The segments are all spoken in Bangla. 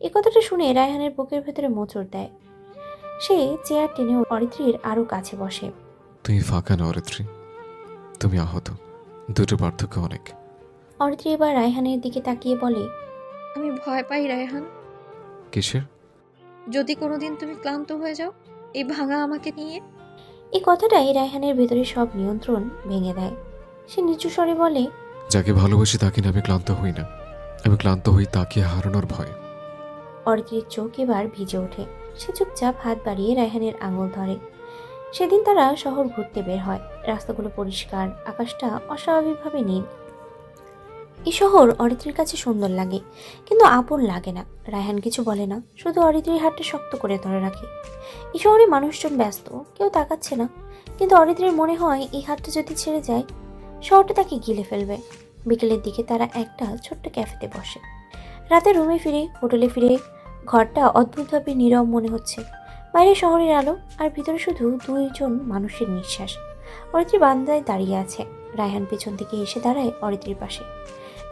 এই কথাটা শুনে রায়হানের বুকের ভেতরে মোচড় দেয়। সে চেয়ার টেনে অরিত্রীর আরো কাছে বসে। তুমি ফাঁকা না অরিত্রী, তুমি আহত, দুটো পার্থক্য অনেক। অরিত্রী এবার রায়হানের দিকে তাকিয়ে বলে, আমি ভয় পাই রায়হান। কিসের? যদি কোনোদিন তুমি ক্লান্ত হয়ে যাও এই ভাঙা আমাকে নিয়ে। এই কথাটাই রায়হানের ভেতরে সব নিয়ন্ত্রণ ভেঙে দেয়। সে নিচু স্বরে বলে, যাকে ভালোবাসি তাকে নিয়ে আমি ক্লান্ত হই না, আমি ক্লান্ত হই তাকে হারানোর ভয়। অরিত্রীর চোখ এবার ভিজে ওঠে। সে চুপচাপ হাত বাড়িয়ে রায়হানের আঙুল ধরে। সেদিন তারা শহর ঘুরতে বের হয়। রাস্তাগুলো পরিষ্কার, আকাশটা অস্বাভাবিকভাবে নীল। এই শহর অরিত্রীর কাছে সুন্দর লাগে, কিন্তু আপন লাগে না। রায়হান কিছু বলে না, শুধু অরিত্রীর হাতটা শক্ত করে ধরে রাখে। এই শহরে মানুষজন ব্যস্ত, কেউ তাকাচ্ছে না, কিন্তু অরিত্রীর মনে হয় এই হাতটা যদি ছেড়ে যায় শহরটা তাকে গিলে ফেলবে। বিকেলের দিকে তারা একটা ছোট্ট ক্যাফেতে বসে। রাতে রুমে ফিরে, হোটেলে ফিরে ঘরটা অদ্ভুতভাবে নীরব মনে হচ্ছে। বাইরে শহরের আলো, আর ভিতরে শুধু দুইজন মানুষের নিঃশ্বাস। অরিত্রী বারান্দায় দাঁড়িয়ে আছে। রায়হান পেছন থেকে এসে দাঁড়ায় অরিত্রীর পাশে।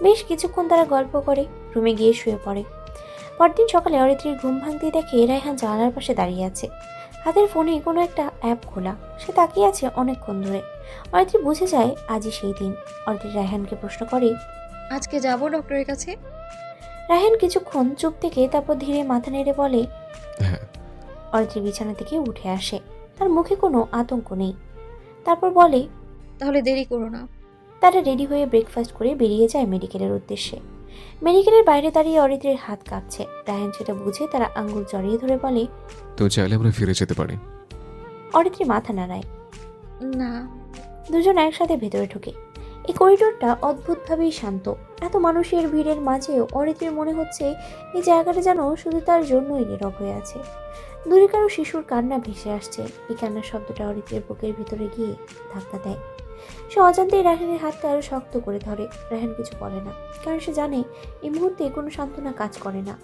বেশ কিছুক্ষণ তারা গল্প করে, রুমে গিয়ে শুয়ে পড়ে। পরদিন সকালে অরিত্রীর ঘুম ভাঙতেই দেখে রায়হান জানালার পাশে দাঁড়িয়ে আছে, হাতের ফোনে কোনো একটা অ্যাপ খোলা। সে তাকিয়ে আছে অনেকক্ষণ ধরে। অরিত্রী বুঝে যায় আজই সেই দিন। অরিত্রী রায়হানকে প্রশ্ন করে, আজকে যাব ডক্টরের কাছে? রায়হান কিছুক্ষণ চুপ থেকে তারপর ধীরে মাথা নেড়ে বলে। হ্যাঁ। অরিত্রী বিছানা থেকে উঠে আসে। তার মুখে কোনো আতঙ্ক নেই। তারপর বলে, তাহলে দেরি করো না। তারা রেডি হয়ে ব্রেকফাস্ট করে বেরিয়ে যায় মেডিকেলের উদ্দেশ্যে। মেডিকেলের বাইরে দাঁড়িয়ে অরিত্রীর হাত কাঁপছে। রায়হান সেটা বুঝে তারা আঙ্গুল জড়িয়ে ধরে বলে, তো চাইলে আমরা ফিরে যেতে পারি। অরিত্রী মাথা নাড়ায়। না। দুজন একসাথে ভেতরে ঢুকে। এই করিডোরটা অদ্ভুতভাবেই শান্ত। এত মানুষের ভিড়ের মাঝেও অরিত্রীর মনে হচ্ছে এই জায়গাটা যেন শুধু তার জন্যই নীরব হয়ে আছে। দূরে কারো শিশুর কান্না ভেসে আসছে। এই কান্নার শব্দটা অরিত্রীর বুকের ভিতরে গিয়ে ধাক্কা দেয়। সে অজান্তেই রায়হানের হাতটা আরো শক্ত করে ধরে। রায়হান কিছু বলে না, কারণ সে জানে এই মুহূর্তে কোনো সান্ত্বনা কাজ করে না।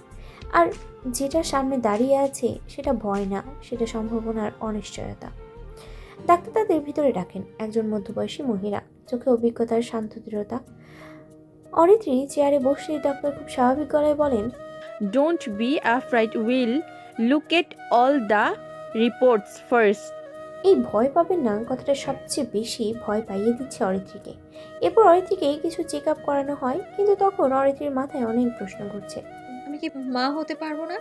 আর যেটা সামনে দাঁড়িয়ে আছে সেটা ভয় না, সেটা সম্ভাবনার অনিশ্চয়তা। ডাক্তার তাদের ভিতরে ডাকেন। একজন মধ্যবয়সী মহিলা, চোখে অভিজ্ঞতার শান্ত দৃঢ়তা। অরিত্রী চেয়ারে বসে ডাক্তার খুব স্বাভাবিক গলায় বলেন, Don't be afraid, we'll look at all the reports first. এই ভয় পাবেন না কথাটা সবচেয়ে বেশি ভয় পাইয়ে দিচ্ছে অরিত্রীকে। এরপর অরিত্রীকে কিছু চেক আপ করানো হয়, কিন্তু তখন অরিত্রীর মাথায় অনেক প্রশ্ন ঘুরছে। আমি কি মা হতে পারবো না?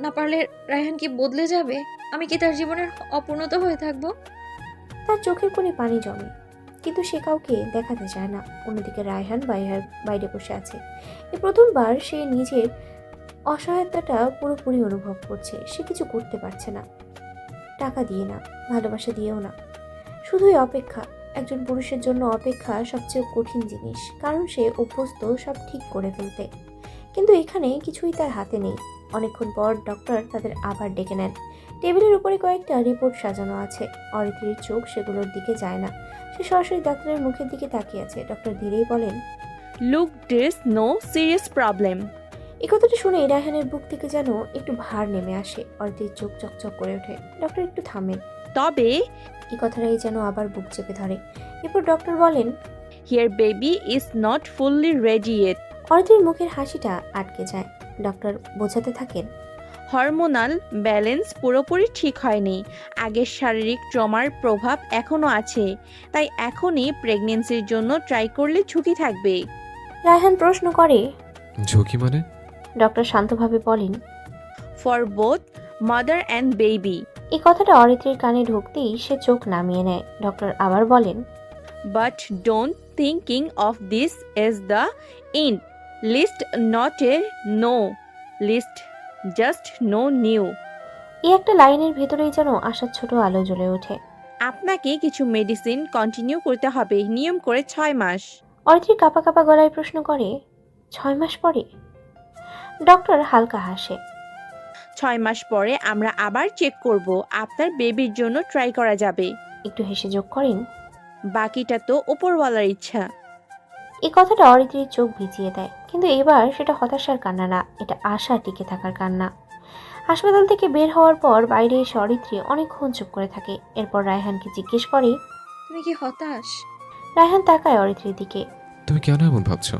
না পারলে রায়হান কি বদলে যাবে? আমি কি তার জীবনের অপূর্ণতা হয়ে থাকবো? তার চোখের কোণে পানি জমে, কিন্তু সে কাউকে দেখাতে চায় না। অন্যদিকে রায়হান বাইরে বসে আছে। এই প্রথমবার সে নিজের অসহায়তাটা পুরোপুরি অনুভব করছে। সে কিছু করতে পারছে না, টাকা দিয়ে না, ভালোবাসা দিয়েও না, শুধুই অপেক্ষা। একজন পুরুষের জন্য অপেক্ষা সবচেয়ে কঠিন জিনিস, কারণ সে অভ্যস্ত সব ঠিক করে ফেলতে। কিন্তু এখানে কিছুই তার হাতে নেই। অনেকক্ষণ পর ডক্টর তাদের আবার ডেকে নেন। টেবিলের উপরে কয়েকটা রিপোর্ট সাজানো আছে। অরিত্রীর চোখ সেগুলোর দিকে যায় না। সে সরাসরি ডাক্তারের মুখের দিকে তাকিয়ে আছে। ডক্টর ধীরেই বলেন, Look, there's no serious problem. এই কথাটা শুনে রায়হানের বুক থেকে যেন একটু ভার নেমে আসে। অরিত্রীর চোখ চকচক করে ওঠে। ডক্টর একটু থামেন। তবে এই কথাটাই যেন আবার বুক চেপে ধরে। এরপর ডক্টর বলেন, your baby is not fully ready yet. অরিত্রীর মুখের হাসিটা আটকে যায়। ডক্টর বোঝাতে থাকেন, হরমোনাল ব্যালেন্স পুরোপুরি ঠিক হয়নি। আগের শারীরিক ট্রমার প্রভাব এখনও আছে, তাই এখনই প্রেগনেন্সির জন্য ট্রাই করলে ঝুঁকি থাকবে। রায়হান প্রশ্ন করে। ঝুঁকি মানে? ডক্টর শান্তভাবে বলেন, for both mother and baby. এই কথাটা অরিত্রীর কানে ঢুকতেই সে চোখ নামিয়ে নেয়। ডক্টর আবার বলেন, but don't thinking of this as the end, list not a no list, just no new. এই একটা লাইনের ভেতরেই যেন আশার ছোট আলো জ্বলে ওঠে। আপনাকে কিছু মেডিসিন কন্টিনিউ করতে হবে, নিয়ম করে 6 মাস। অরিত্রী কাঁপা কাঁপা গলায় প্রশ্ন করে, 6 মাস পরে? ডক্টর হালকা হাসে। 6 মাস পরে আমরা আবার চেক করব, আপনার বেবির জন্য ট্রাই করা যাবে। একটু হেসে যোগ করেন, বাকিটা তো ওপরওয়ালার ইচ্ছা। এই কথাটা অরিত্রীর চোখ ভিজিয়ে দেয়, কিন্তু এবার সেটা হতাশার কান্না না, এটা আশা টিকে থাকার কান্না। হাসপাতাল থেকে বের হওয়ার পর বাইরে এসে অরিত্রী অনেকক্ষণ চুপ করে থাকে। এরপর রায়হানকে জিজ্ঞেস করে, তুমি কি হতাশ? রায়হান তাকায় অরিত্রীর দিকে। তুমি কেন এমন ভাবছো?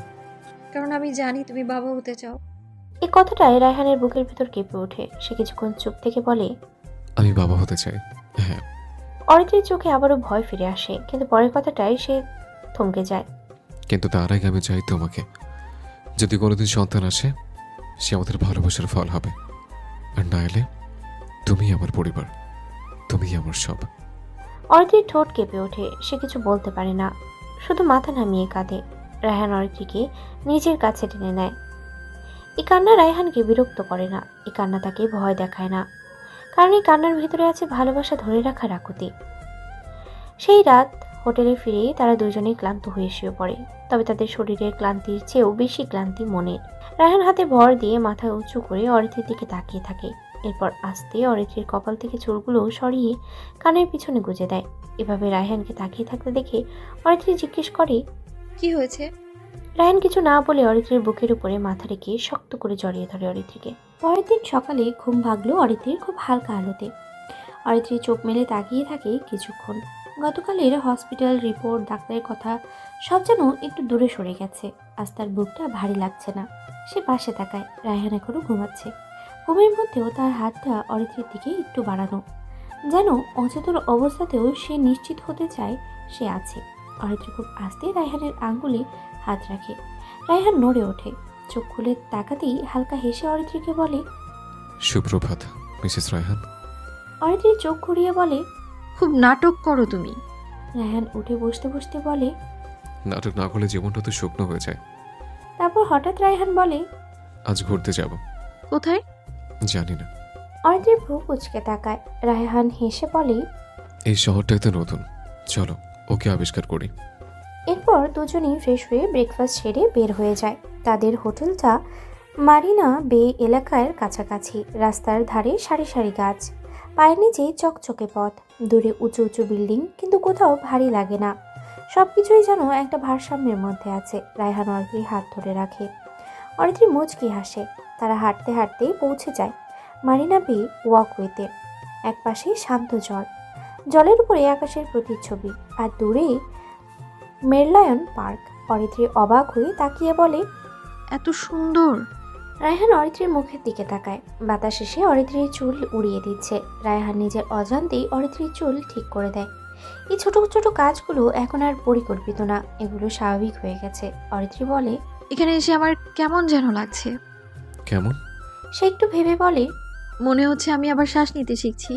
কারণ আমি জানি তুমি বাবা হতে চাও। এই কথাটায় রায়হানের বুকের ভিতর কেঁপে ওঠে। সে কিছুক্ষণ চুপ থেকে বলে, আমি বাবা হতে চাই। হ্যাঁ। অরিত্রীর চোখে আবারও ভয় ফিরে আসে, কিন্তু পরের কথাটায় সে থমকে যায়। কিন্তু তার আগে আমি চাই তোমাকে। যদি কোনোদিন সন্তান আসে, সে আমাদের ভালোবাসার ফল হবে। আর না এলে তুমিই আমার পরিবার, তুমিই আমার সব। অরিত্রীর ঠোঁট কেঁপে ওঠে। সে কিছু বলতে পারে না, শুধু মাথা নামিয়ে কাঁদে। রায়হান অরিত্রীকে নিজের কাছে টেনে নেয়। এই কান্না রায়হানকে বিরক্ত করে না, এই কান্না তাকে ভয় দেখায় না, কারণ এই কান্নার ভিতরে আছে ভালোবাসা ধরে রাখার আকুতি। সেই রাত হোটেলে ফিরে তারা দুজনেই ক্লান্ত হয়ে শুয়ে পড়ে, তবে তাদের শরীরের ক্লান্তির চেয়েও বেশি ক্লান্তি মনের। রায়হান হাতে ভর দিয়ে মাথা উঁচু করে অরিত্রীর দিকে তাকিয়ে থাকে। এরপর আস্তে অরিত্রীর কপাল থেকে চুলগুলো সরিয়ে কানের পিছনে গুজে দেয়। এভাবে রায়হানকে তাকিয়ে থাকতে দেখে অরিত্রী জিজ্ঞেস করে, কি হয়েছে? রায়হান কিছু না বলে অরিত্রীর বুকের উপরে মাথা রেখে শক্ত করে জড়িয়ে ধরে অরিত্রীকে। পরের দিন সকালে ঘুম ভাগলো অরিত্রীর খুব হালকা আলোতে। অরিত্রী চোখ মেলে তাকিয়ে থাকে কিছুক্ষণ। গতকালের হসপিটাল রিপোর্ট, ডাক্তারের কথা সব যেন একটু দূরে সরে গেছে। আজ তার বুকটা ভারী লাগছে না। সে পাশে তাকায়, রায়হান এখনো ঘুমাচ্ছে। ঘুমের মধ্যেও তার হাতটা অরিত্রীর দিকে একটু বাড়ানো, যেন অচেতন অবস্থাতেও সে নিশ্চিত হতে চায় সে আছে। অরিত্রী খুব আস্তে রায়হানের আঙ্গুলে হাত রাখে। রায়হান নড়ে ওঠে। চোখ খুলে তাকাতেই হালকা হেসে অরিত্রীকে বলে, সুপ্রভাত মিসেস রায়হান। অরিত্রী চোখ ঘুরিয়ে বলে, খুব নাটক করো তুমি। রায়হান উঠে বসতে বসতে বলে। নাটক না করলে জীবনটা তো শুকনো হয়ে যায়। তারপর হঠাৎ রায়হান বলে, আজ ঘুরতে যাব। কোথায়? জানি না। অরিত্রীর ভ্রু কুঁচকে তাকায়। রায়হান হেসে বলে, এই শহরটাই তো নতুন, চলো ওকে আবিষ্কার করি। এরপর দুজনেই ফ্রেশ হয়ে ব্রেকফাস্ট সেরে বের হয়ে যায়। তাদের হোটেলটা মারিনা বে এলাকার কাছাকাছি। রাস্তার ধারে সারি সারি গাছ, পায়ের নিচে চকচকে পথ, দূরে উঁচু উঁচু বিল্ডিং, কিন্তু কোথাও ভারী লাগে না। সব কিছুই যেন একটা ভারসাম্যের মধ্যে আছে। রায়হান অরিত্রীর হাত ধরে রাখে। অরিত্রী মুচকি হাসে। তারা হাঁটতে হাঁটতেই পৌঁছে যায় মারিনা বে ওয়াকওয়েতে। একপাশে শান্ত জল, জলের উপরে আকাশের প্রতিচ্ছবি, আর দূরে মেরলায়ন পার্ক। অরিত্রী অবাক হয়ে তাকিয়ে বলে, এত সুন্দর। রায়হান অরিত্রীর মুখের দিকে তাকায়। বাতাস এসে অরিত্রীর চুল উড়িয়ে দিচ্ছে। রায়হান নিজের অজান্তেই অরিত্রীর চুল ঠিক করে দেয়। এই ছোট ছোট কাজগুলো এখন আর পরিকল্পিত না, এগুলো স্বাভাবিক হয়ে গেছে। অরিত্রী বলে, এখানে এসে আমার কেমন যেন লাগছে। কেমন? সে একটু ভেবে বলে, মনে হচ্ছে আমি আবার শ্বাস নিতে শিখছি।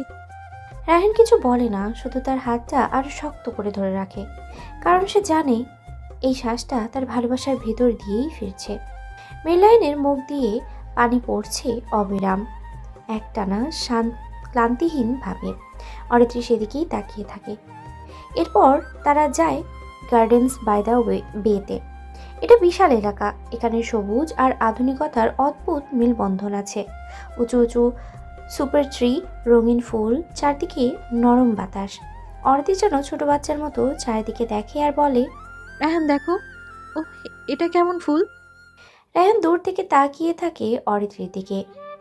রায়হান কিছু বলে না, শুধু তার হাতটা আরো শক্ত করে ধরে রাখে, কারণ সে জানে এই শ্বাসটা তার ভালোবাসার ভেতর দিয়েই ফিরছে। মেরলাইনের মুখ দিয়ে পানি পড়ছে অবিরাম, একটানা ক্লান্তিহীন ভাবে। অরিত্রী সেদিকেই তাকিয়ে থাকে। এরপর তারা যায় গার্ডেন্স বাই দ্য বেতে। এটা বিশাল এলাকা। এখানে সবুজ আর আধুনিকতার অদ্ভুত মিলবন্ধন আছে। উঁচু উঁচু সুপার ট্রি, রঙিন ফুল, চারদিকে নরম বাতাস। অরিত্রী যেন ছোট বাচ্চার মতো চারিদিকে দেখে আর বলে, রায়হান দেখো, ও এটা কেমন ফুল? রায়হান দূর থেকে তাকিয়ে থাকে অরিত্রীর দিকে।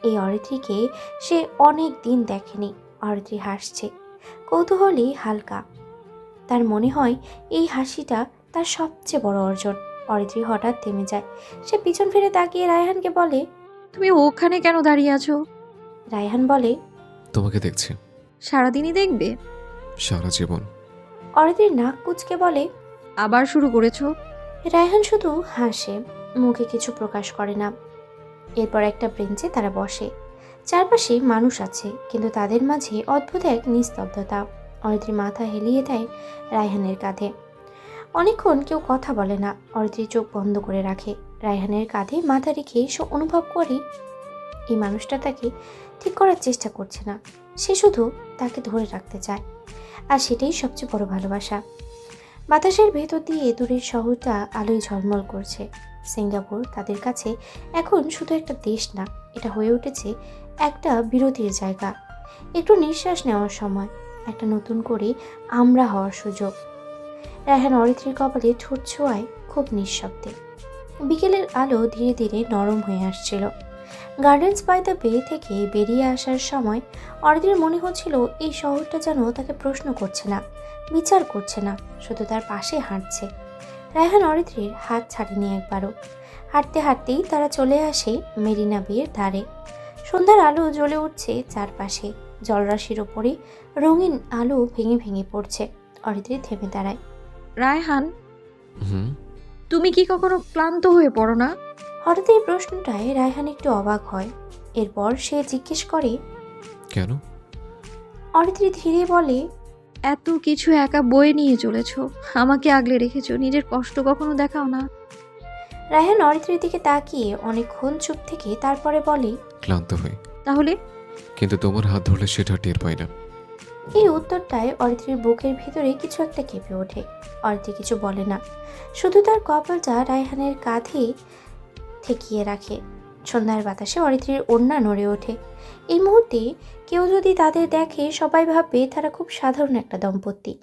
এই অরিত্রীকে সে অনেক দিন দেখেনি। অরিত্রী হাসছে, কৌতূহলী হালকা। তার মনে হয় এই হাসিটা তার সবচেয়ে বড় অর্জন। অরিত্রী হঠাৎ থেমে যায়। সে পিছন ফিরে তাকিয়ে রায়হানকে বলে, তুমি ওখানে কেন দাঁড়িয়ে আছো? রায়হান বলে, তোমাকে দেখছি। সারাদিনই দেখবে? সারা জীবন। অরিত্রীর নাক কুঁচকে বলে, আবার শুরু করেছো? রায়হান শুধু হাসে, মুখে কিছু প্রকাশ করে না। এরপর একটা বেঞ্চে তারা বসে। চারপাশে মানুষ আছে, কিন্তু তাদের মাঝে অদ্ভুত এক নিস্তব্ধতা। অরিত্রী মাথা হেলিয়ে দেয় রায়হানের কাঁধে। অনেকক্ষণ কেউ কথা বলে না। অরিত্রী চোখ বন্ধ করে রাখে। রায়হানের কাঁধে মাথা রেখে সে অনুভব করে এই মানুষটা তাকে ঠিক করার চেষ্টা করছে না, সে শুধু তাকে ধরে রাখতে চায়। আর সেটাই সবচেয়ে বড় ভালোবাসা। বাতাসের ভেতর দিয়ে দূরের শহরটা আলোয় ঝলমল করছে। সিঙ্গাপুর তাদের কাছে এখন শুধু একটা দেশ না, এটা হয়ে উঠেছে একটা বিরতির জায়গা, একটু নিঃশ্বাস নেওয়ার সময়, একটা নতুন করে আমরা হওয়ার সুযোগ। রায়হান অরিত্রীর কপালে ঠোঁট ছোঁয়ায় খুব নিঃশব্দে। বিকেলের আলো ধীরে ধীরে নরম হয়ে আসছিল। গার্ডেন্স বাই দ্য বে থেকে বেরিয়ে আসার সময় অরিত্রীর মনে হচ্ছিল এই শহরটা যেন তাকে প্রশ্ন করছে না, বিচার করছে না, শুধু তার পাশে হাঁটছে। রায়হান অরিত্রীর হাত ছাড়েনি একবারও। হাঁটতে হাঁটতেই তারা চলে আসে মেরিনা বিয়ের ধারে। সন্ধ্যার আলো জ্বলে উঠছে চারপাশে, জলরাশির ওপরে রঙিন আলো ভেঙে ভেঙে পড়ছে। অরিত্রী থেমে দাঁড়ায়। রায়হান, হুম। তুমি কি কখনো ক্লান্ত হয়ে পড়ো না? হঠাৎ এই প্রশ্নটায় রায়হান একটু অবাক হয়। এরপর সে জিজ্ঞেস করে। কেন? অরিত্রী ধীরে বলে। এত কিছু একা বয়ে নিয়ে চলেছো, আমাকে আগলে রেখেছো, নিজের কষ্ট কখনো দেখাও না। রায়হান অরিত্রীর দিকে তাকিয়ে অনেকক্ষণ চুপ থেকে তারপরে বলে। ক্লান্ত হই, তাহলে কিন্তু তোমার হাত ধরলে সেটা টের পাই না। এই উত্তরটায় অরিত্রীর বুকের ভিতরে কিছু একটা কেঁপে ওঠে। অরিত্রী কিছু বলে না, শুধু তার কপালটা রায়হানের কাঁধে ঠেকিয়ে রাখে। সন্ধ্যার বাতাসে অরিত্রীর ওড়না নড়ে ওঠে। এই মুহূর্তে কেউ যদি তাদের দেখে সবাই ভাববে তারা খুব সাধারণ একটা দম্পতি,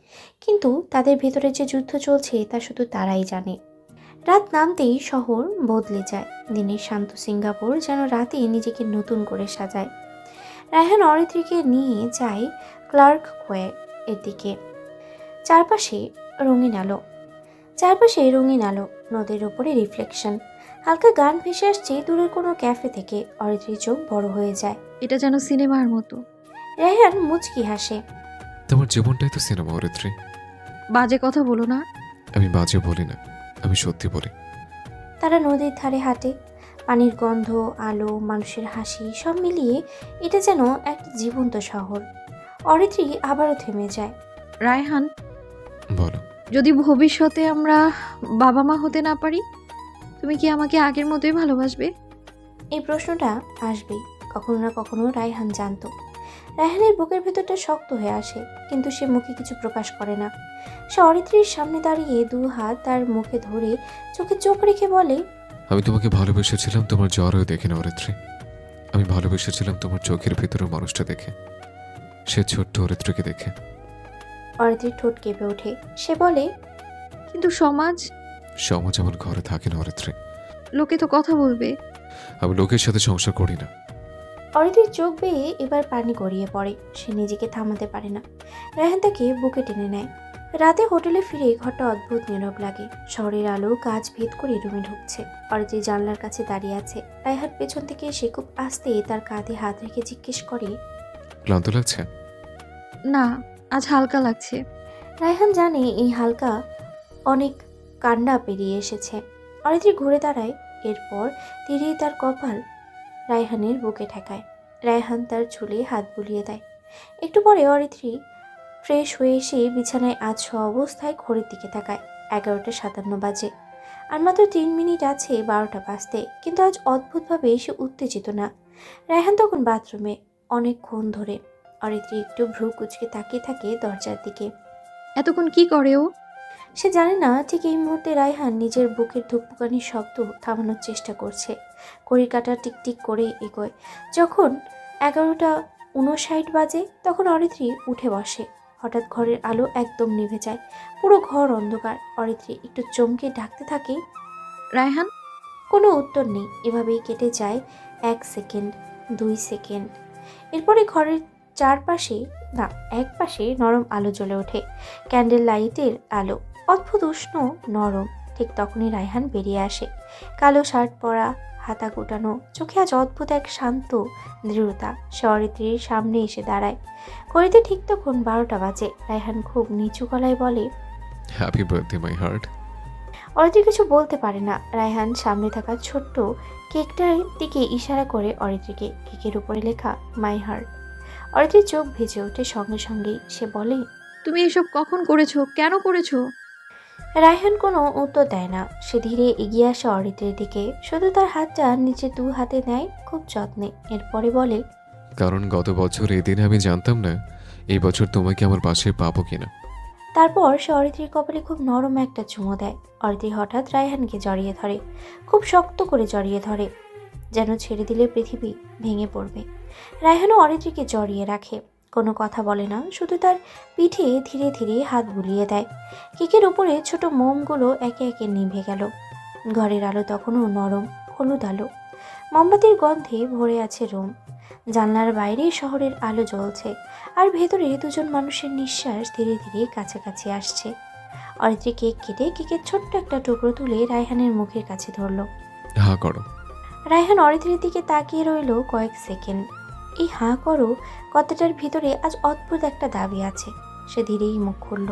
কিন্তু তাদের ভেতরে যে যুদ্ধ চলছে তা শুধু তারাই জানে। রাত নামতেই শহর বদলে যায়। দিনের শান্ত সিঙ্গাপুর যেন রাতে নিজেকে নতুন করে সাজায়। রায়হান অরিত্রীকে নিয়ে যায় ক্লার্ক কোয়ে এর দিকে। চারপাশে রঙিন আলো, নদীর ওপরে রিফ্লেকশন। হালকা গান ভেসে আসছে দূরের কোনো ক্যাফে থেকে। অরিত্রীর চোখ বড় হয়ে যায়। এটা যেন সিনেমার মতো। রায়হান মুচকি হাসে। তোমার জীবনটাই তো সিনেমা অরিত্রী। বাজে কথা বলো না। আমি বাজে বলি না, আমি সত্যি বলি। তারা নদীর ধারে হাঁটে। পানির গন্ধ, আলো, মানুষের হাসি সব মিলিয়ে এটা যেন একটা জীবন্ত শহর। অরিত্রী আবারও থেমে যায়। রায়হান, বলো। যদি ভবিষ্যতে আমরা বাবা মা হতে না পারি, তুমি কি আমাকে আগের মতোই ভালোবাসবে? এই প্রশ্নটা আসবেই। কখনো না কখনো রায়হান জানতো। রায়হানের বুকের ভেতরটা শক্ত হয়ে আসে, কিন্তু সে মুখে কিছু প্রকাশ করে না। সে অরিত্রীর সামনে দাঁড়িয়ে দু হাত তার মুখে ধরে চোখে চোখ রেখে বলে। আমি তোমাকে ভালোবেসেছিলাম তোমার জ্বর হয়ে দেখে না অরিত্রী। আমি ভালোবেসেছিলাম তোমার চোখের ভিতরে মানুষটা দেখে, সে ছোট্ট অরিত্রীকে দেখে। অরিত্রীর ঠোঁট কেঁপে ওঠে। সে বলে। কিন্তু সমাজ, সমাজ আমার ঘরে থাকে না অরিত্রী। লোকে তো কথা বলবে। আমি লোকের সাথে সংসার করি না। অরিত্রীর চোখ বেয়ে এবার পানি গড়িয়ে পড়ে। সে নিজেকে থামাতে পারে না। রায়হান তাকে বুকে টেনে নেয়। রাতে হোটেলে ফিরে ঘরটা অদ্ভুত নীরব লাগে। শহরের আলো কাঁচ ভেদ করে রুমে ঢুকছে। অরিত্রী জানলার কাছে দাঁড়িয়ে আছে। রায়হান পেছন থেকে এসে খুব আস্তে তার কাঁধে হাত রেখে জিজ্ঞেস করে। ক্লান্ত লাগছে? না, আজ হালকা লাগছে। রায়হান জানে এই হালকা অনেক কান্না পেরিয়ে এসেছে। অরিত্রী ঘুরে দাঁড়ায়। এরপর ধীরে তার কপাল রায়হানের বুকে ঠেকায়। রায়হান তার চুলে হাত বুলিয়ে দেয়। একটু পরে অরিত্রী ফ্রেশ হয়ে এসে বিছানায় আধশোয়া অবস্থায় ঘড়ির দিকে তাকায়। 11:57 বাজে। আর মাত্র 3 মিনিট আছে 12টা বাজতে। কিন্তু আজ অদ্ভুতভাবে সে উত্তেজিত না। রায়হান তখন বাথরুমে অনেকক্ষণ ধরে। অরিত্রী একটু ভ্রু কুঁচকে তাকিয়ে থাকে দরজার দিকে। এতক্ষণ কি করে ও? সে জানে না ঠিক এই মুহূর্তে রায়হান নিজের বুকের ধুকপুকানির শব্দ থামানোর চেষ্টা করছে। ঘড়ির কাঁটা টিকটিক করে এগোয়। যখন 11:59 বাজে তখন অরিত্রী উঠে বসে। হঠাৎ ঘরের আলো একদম নিভে যায়। পুরো ঘর অন্ধকার। অরিত্রী একটু চমকে ডাকতে থাকে। রায়হান, কোনো উত্তর নেই। এভাবেই কেটে যায় 1 সেকেন্ড, 2 সেকেন্ড। এরপরে ঘরের চারপাশে না এক পাশে নরম আলো জ্বলে ওঠে। ক্যান্ডেল লাইটের আলো অদ্ভুত উষ্ণ, নরম। ঠিক তখনই রায়হান বেরিয়ে আসে। কালো শার্ট পরা, হাতা গোটানো, চোখে আজ অদ্ভুত এক শান্ত দৃঢ়তা। সে অরিত্রীর সামনে এসে দাঁড়ায়। ঘড়িতে ঠিক তখন 12টা বাজে। রায়হান খুব নিচু গলায় বলে। Happy birthday my heart. Aritri কিছু বলতে পারে না। রায়হান সামনে থাকা ছোট্ট কেকটার দিকে ইশারা করে অরিত্রীকে। কেকের উপরে লেখা মাই হার্ট। অরিত্রীর চোখ ভেজে ওঠে সঙ্গে সঙ্গেই। সে বলে। তুমি এসব কখন করেছো? কেন করেছো? রায়হান কোনো উত্তর দেয় না। সে ধীরে এগিয়ে আসে অরিত্রীর দিকে। শুধু তার হাতটা নিচে 2 হাতে নেয় খুব যত্নে। এরপরে বলে। কারণ গত বছর এই দিনে আমি জানতাম না এই বছর তোমাকে আমার পাশে পাবো কিনা। তারপর সে অরিত্রীর কপালে খুব নরম একটা চুমো দেয়। অরিত্রী হঠাৎ রায়হানকে জড়িয়ে ধরে। খুব শক্ত করে জড়িয়ে ধরে, যেন ছেড়ে দিলে পৃথিবী ভেঙে পড়বে। রায়হানও অরিত্রীকে জড়িয়ে রাখে। কোনো কথা বলে না, শুধু তার পিঠে ধীরে ধীরে হাত বুলিয়ে দেয়। কেকের উপরে ছোট মোমগুলো একে একে নিভে গেল। ঘরের আলো তখনও নরম হলুদ আলো। মোমবাতির গন্ধে ভরে আছে রুম। জানলার বাইরে শহরের আলো জ্বলছে, আর ভেতরে দুজন মানুষের নিঃশ্বাস ধীরে ধীরে কাছাকাছি আসছে। অরিত্রী কেক কেটে কেকের ছোট্ট একটা টুকরো তুলে রায়হানের মুখের কাছে ধরল। হা করো। রায়হান অরিত্রীর দিকে তাকিয়ে রইল কয়েক সেকেন্ড। এই হাঁ করো কথাটার ভিতরে আজ অদ্ভুত একটা দাবি আছে। সে ধীরেই মুখ খুলল।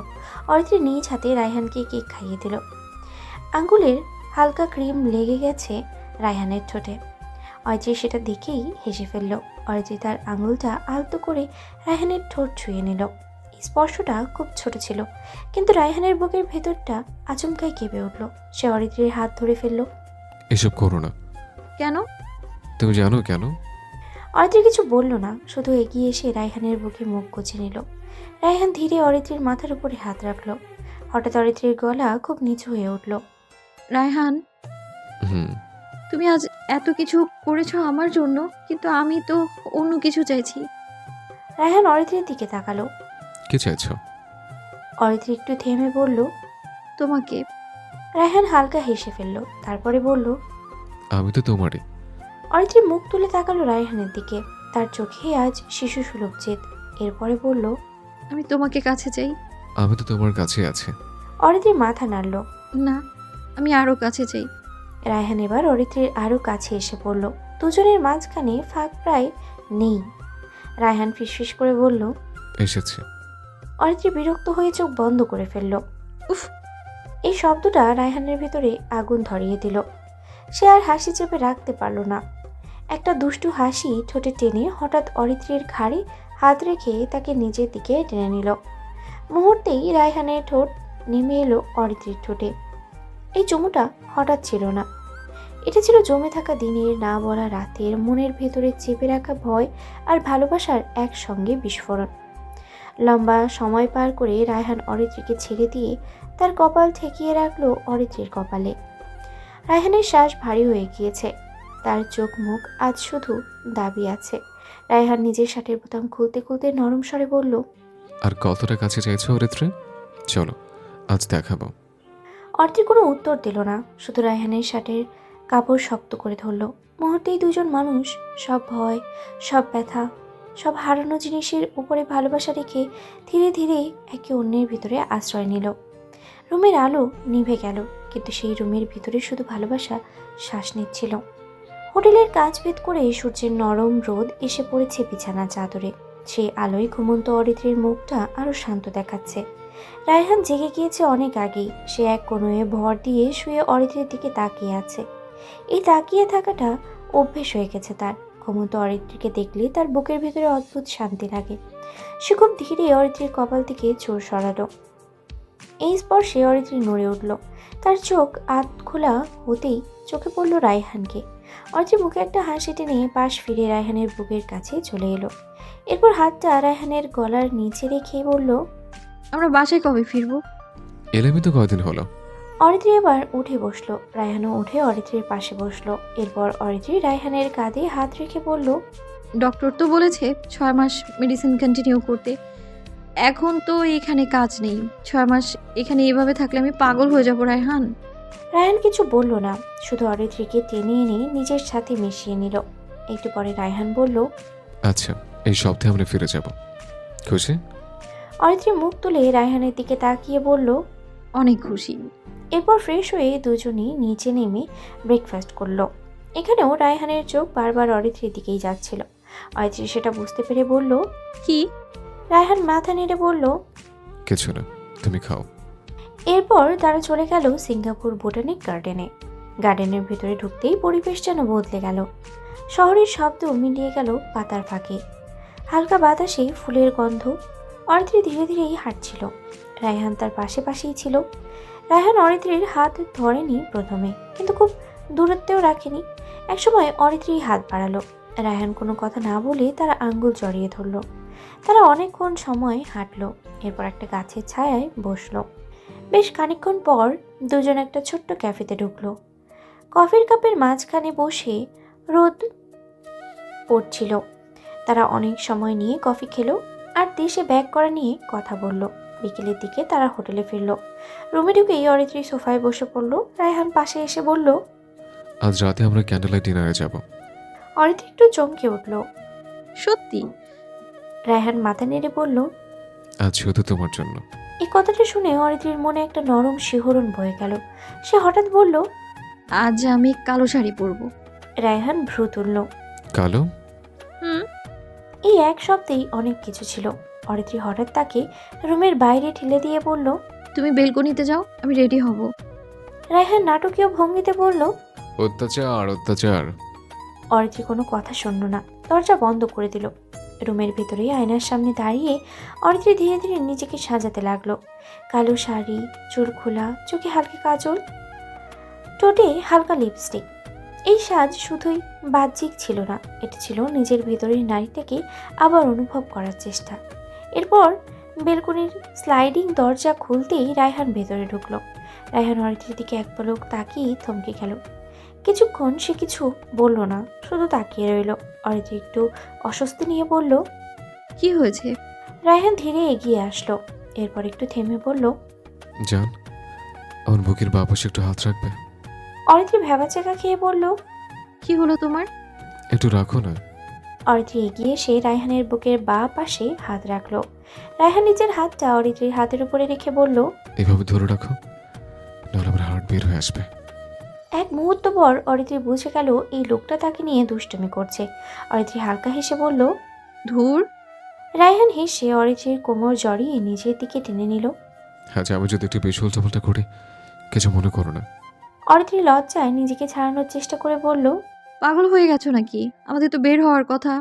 অরিত্রী নিজ হাতে রায়হানকে কেক খাইয়ে দিল। আঙ্গুলের হালকা ক্রিম লেগে গেছে রায়হানের ঠোঁটে। অরিত্রী সেটা দেখেই হেসে ফেলল। অরিত্রী তার আঙুলটা আলতো করে রায়হানের ঠোঁট ছুঁয়ে নিল। এই স্পর্শটা খুব ছোট ছিল, কিন্তু রায়হানের বুকের ভেতরটা আচমকাই কেঁপে উঠল। সে অরিত্রীর হাত ধরে ফেলল। এসব করো না। কেন? তুমি জানো কেন? অরিত্রী কিছু বলল না, শুধু এগিয়ে এসে রায়হানের বুকে মুখ গুজে নিল। রায়হান ধীরে অরিত্রীর মাথার উপরে হাত রাখল। হঠাৎ অরিত্রীর গলা খুব নিচু হয়ে উঠল। রায়হান, হুম। তুমি আজ এত কিছু করেছো আমার জন্য, কিন্তু আমি তো অন্য কিছু চাইছি। রায়হান অরিত্রীর দিকে তাকালো। কি চাইছো? অরিত্রী একটু থেমে বলল, তোমাকে। রায়হান হালকা হেসে ফেলল, তারপরে বলল, আমি তো তোমারই। অরিত্রী মুখ তুলে তাকালো রায়হানের দিকে। তার চোখে আজ শিশু সুলভ জেদ। এরপরে বলল, আমি তোমাকে কাছে চাই। আমি তো তোমার কাছে আছি। অরিত্রী মাথা নাড়ল। না, আমি আরো কাছে চাই। রায়হান এবার অরিত্রীর আরো কাছে এসে পড়ল। দুজনের মাঝখানে ফাঁক প্রায় নেই। রায়হান ফিসফিস করে বলল, এসেছি। অরিত্রী বিরক্ত হয়ে চোখ বন্ধ করে ফেলল। উফ! এই শব্দটা রায়হানের ভিতরে আগুন ধরিয়ে দিল। সে আর হাসি চেপে রাখতে পারল না। একটা দুষ্টু হাসি ঠোঁটে টেনে হঠাৎ অরিত্রীর ঘাড়ে হাত রেখে তাকে নিজের দিকে টেনে নিল। মুহূর্তেই রায়হানের ঠোঁট নেমে এলো অরিত্রীর ঠোঁটে। এই চুমুটা হঠাৎ ছিল না, এটা ছিল জমে থাকা দিনের, না বলা রাতের, মনের ভেতরে চেপে রাখা ভয় আর ভালোবাসার একসঙ্গে বিস্ফোরণ। লম্বা সময় পার করে রায়হান অরিত্রীকে ছেড়ে দিয়ে তার কপাল ঠেকিয়ে রাখলো অরিত্রীর কপালে। রায়হানের শ্বাস ভারী হয়ে গিয়েছে। তার চোখ মুখ আজ শুধু দাবি আছে। রায়হান নিজের শার্টের বোতাম খুলতে খুলতে নরম স্বরে বলল, আর কতটা কাছে চাইছো অরিত্রে? চলো, আজ দেখাবো। অরিত্রী কোনো উত্তর দিল না, শুধু রায়হানের শার্টের কাপড় শক্ত করে ধরল। মুহূর্তেই দুজন মানুষ সব ভয়, সব ব্যথা, সব হারানো জিনিসের উপরে ভালোবাসা রেখে ধীরে ধীরে একে অন্যের ভিতরে আশ্রয় নিল। রুমের আলো নিভে গেল, কিন্তু সেই রুমের ভিতরে শুধু ভালোবাসা শ্বাস নিচ্ছিল। হোটেলের কাজ ভেদ করে সূর্যের নরম রোদ এসে পড়েছে বিছানার চাদরে। সেই আলোয় ঘুমন্ত অরিত্রীর মুখটা আরো শান্ত দেখাচ্ছে। রায়হান জেগে গিয়েছে অনেক আগেই। সে এক কোণে ভর দিয়ে শুয়ে অরিত্রীর দিকে তাকিয়ে আছে। এই তাকিয়ে থাকাটা অভ্যেস হয়ে গেছে তার। ঘুমন্ত অরিত্রীকে দেখলে তার বুকের ভিতরে অদ্ভুত শান্তি লাগে। সে খুব ধীরে অরিত্রীর কপাল থেকে চোর সরালো। এই স্পর্শে অরিত্রী নড়ে উঠল। তার চোখ আধ খোলা হতেই চোখে পড়ল রায়হানকে। অরিত্রী মুখে একটা হাসি টেনে পাশ ফিরে রায়হানের বুকের কাছে চলে এলো। এরপর হাতটা রায়হানের গলার নিচে রেখে বলল, আমরা বাসায় কবে ফিরবো? এলেমি তো কয়দিন হলো। অরিত্রী এবার উঠে বসলো। রায়হানও উঠে অরিত্রীর পাশে বসলো। এরপর অরিত্রী রায়হানের কাঁধে হাত রেখে বলল, ডক্টর তো বলেছে 6 মাস মেডিসিন কন্টিনিউ করতে। এখন তো এখানে কাজ নেই। 6 মাস এখানে এভাবে থাকলে আমি পাগল হয়ে যাব রায়হান। রায়হান কিছু বলল না, শুধু অরিত্রীকে টেনে এনে নিজের সাথে মিশিয়ে নিল। একটু পরে রায়হান বলল, আচ্ছা, এই সপ্তাহে আমরা ফিরে যাব। খুশি? অরিত্রী মুখ তুলে রায়হানের দিকে তাকিয়ে বলল, অনেক খুশি। এরপর ফ্রেশ হয়ে দুজনেই নিচে নেমে ব্রেকফাস্ট করলো। এখানেও রায়হানের চোখ বারবার অরিত্রীর দিকেই যাচ্ছিল। অরিত্রী সেটা বুঝতে পেরে বলল, কি? রায়হান মাথা নেড়ে বলল, কিছু না, তুমি খাও। এরপর তারা চলে গেল সিঙ্গাপুর বোটানিক গার্ডেনে। গার্ডেনের ভেতরে ঢুকতেই পরিবেশ যেন বদলে গেল। শহরের শব্দ মিলিয়ে গেল পাতার ফাঁকে। হালকা বাতাসে ফুলের গন্ধ। অরিত্রী ধীরে ধীরেই হাঁটছিল। রায়হান তার পাশে পাশেই ছিল। রায়হান অরিত্রীর হাত ধরেনি প্রথমে, কিন্তু খুব দূরত্বেও রাখেনি। একসময় অরিত্রী হাত বাড়ালো। রায়হান কোনো কথা না বলে তারা আঙ্গুল জড়িয়ে ধরল। তারা অনেকক্ষণ সময় হাঁটলো। এরপর একটা গাছের ছায়ায় বসলো। বেশ খানিকক্ষণ পর দুজন একটা ছোট্ট ক্যাফেতে ঢুকলো। কফির কাপের মাঝখানে বসে রোদ পড়ছিল। তারা অনেক সময় নিয়ে কফি খেলো আর দেশে ব্যাগ করা নিয়ে কথা বলল। বিকেলের দিকে তারা হোটেলে ফিরল। রুমে ঢুকেই অরিত্রী সোফায় বসে পড়ল। রায়হান পাশে এসে বলল, আজ রাতে আমরা ক্যান্ডেল লাইট ডিনারে যাব। অরিত্রী একটু চমকে উঠল। সত্যি? রায়হান মাথা নেড়ে বলল, আজ শুধু তোমার জন্য। এই কথাটা শুনে অরিত্রীর মনে একটা নরম শিহরণ বয়ে গেল। সে হঠাৎ বলল, আজ আমি কালো শাড়ি পরবো। রায়হান ভ্রু তুলল। কালো? হুম। এই এক শব্দেই অনেক কিছু ছিল। অরিত্রী হঠাৎ তাকে রুমের বাইরে ঠেলে দিয়ে বলল, তুমি বেলকনিতে যাও, আমি রেডি হব। রায়হান নাটকীয় ভঙ্গিতে বলল। অত্যাচার অত্যাচার। অরিত্রী কোনো কথা শুনল না, দরজা বন্ধ করে দিল। রুমের ভেতরে আয়নার সামনে দাঁড়িয়ে অরিত্রী ধীরে ধীরে নিজেকে সাজাতে লাগলো। কালো শাড়ি, চুল খোলা, চোখে হালকা কাজল, ঠোঁটে হালকা লিপস্টিক। এই সাজ শুধুই বাহ্যিক ছিল না, এটা ছিল নিজের ভেতরের নারীটাকে আবার অনুভব করার চেষ্টা। এরপর বেলকনির স্লাইডিং দরজা খুলতেই রায়হান ভেতরে ঢুকলো। রায়হান অরিত্রীর দিকে এক পলক তাকিয়ে থমকে গেল। কিছুক্ষণ সে কিছু বলল না, শুধু তাকিয়ে রইল। অরিত্রী একটু অস্বস্তি নিয়ে বলল। কি হয়েছে? রায়হান ধীরে এগিয়ে আসলো, এরপর একটু থেমে বলল। জান, আমার বুকের বাঁ পাশে একটু হাত রাখবে? অরিত্রী ভ্যাবাচাকা খেয়ে বলল। কি হলো তোমার? একটু রাখো না। অরিত্রী এগিয়ে এসে রায়হানের বুকের বাঁ পাশে হাত রাখলো। রায়হান নিজের হাতটা অরিত্রীর হাতের উপরে রেখে বলল। এভাবে ধরে রাখো, নাহলে আমার হার্ট বের হয়ে আসবে। এক মুহূর্ত পর অরিত্রী বুঝে গেল এই লোকটা তাকে নিয়ে দুষ্টুমি করছে। অরিত্রী হালকা হেসে বলল। ধুর। রায়হান হেসে অরিত্রীর কোমর জড়িয়ে নিজের দিকে টেনে নিল। হ্যাঁ, আমি যদি একটু বেশি উল্টাপাল্টা করি, কিছু মনে করো না। অরিত্রী লজ্জায় নিজেকে ছাড়ানোর চেষ্টা করে বলল। পাগল হয়ে গেছো নাকি? আমাদের তো বের হওয়ার কথা।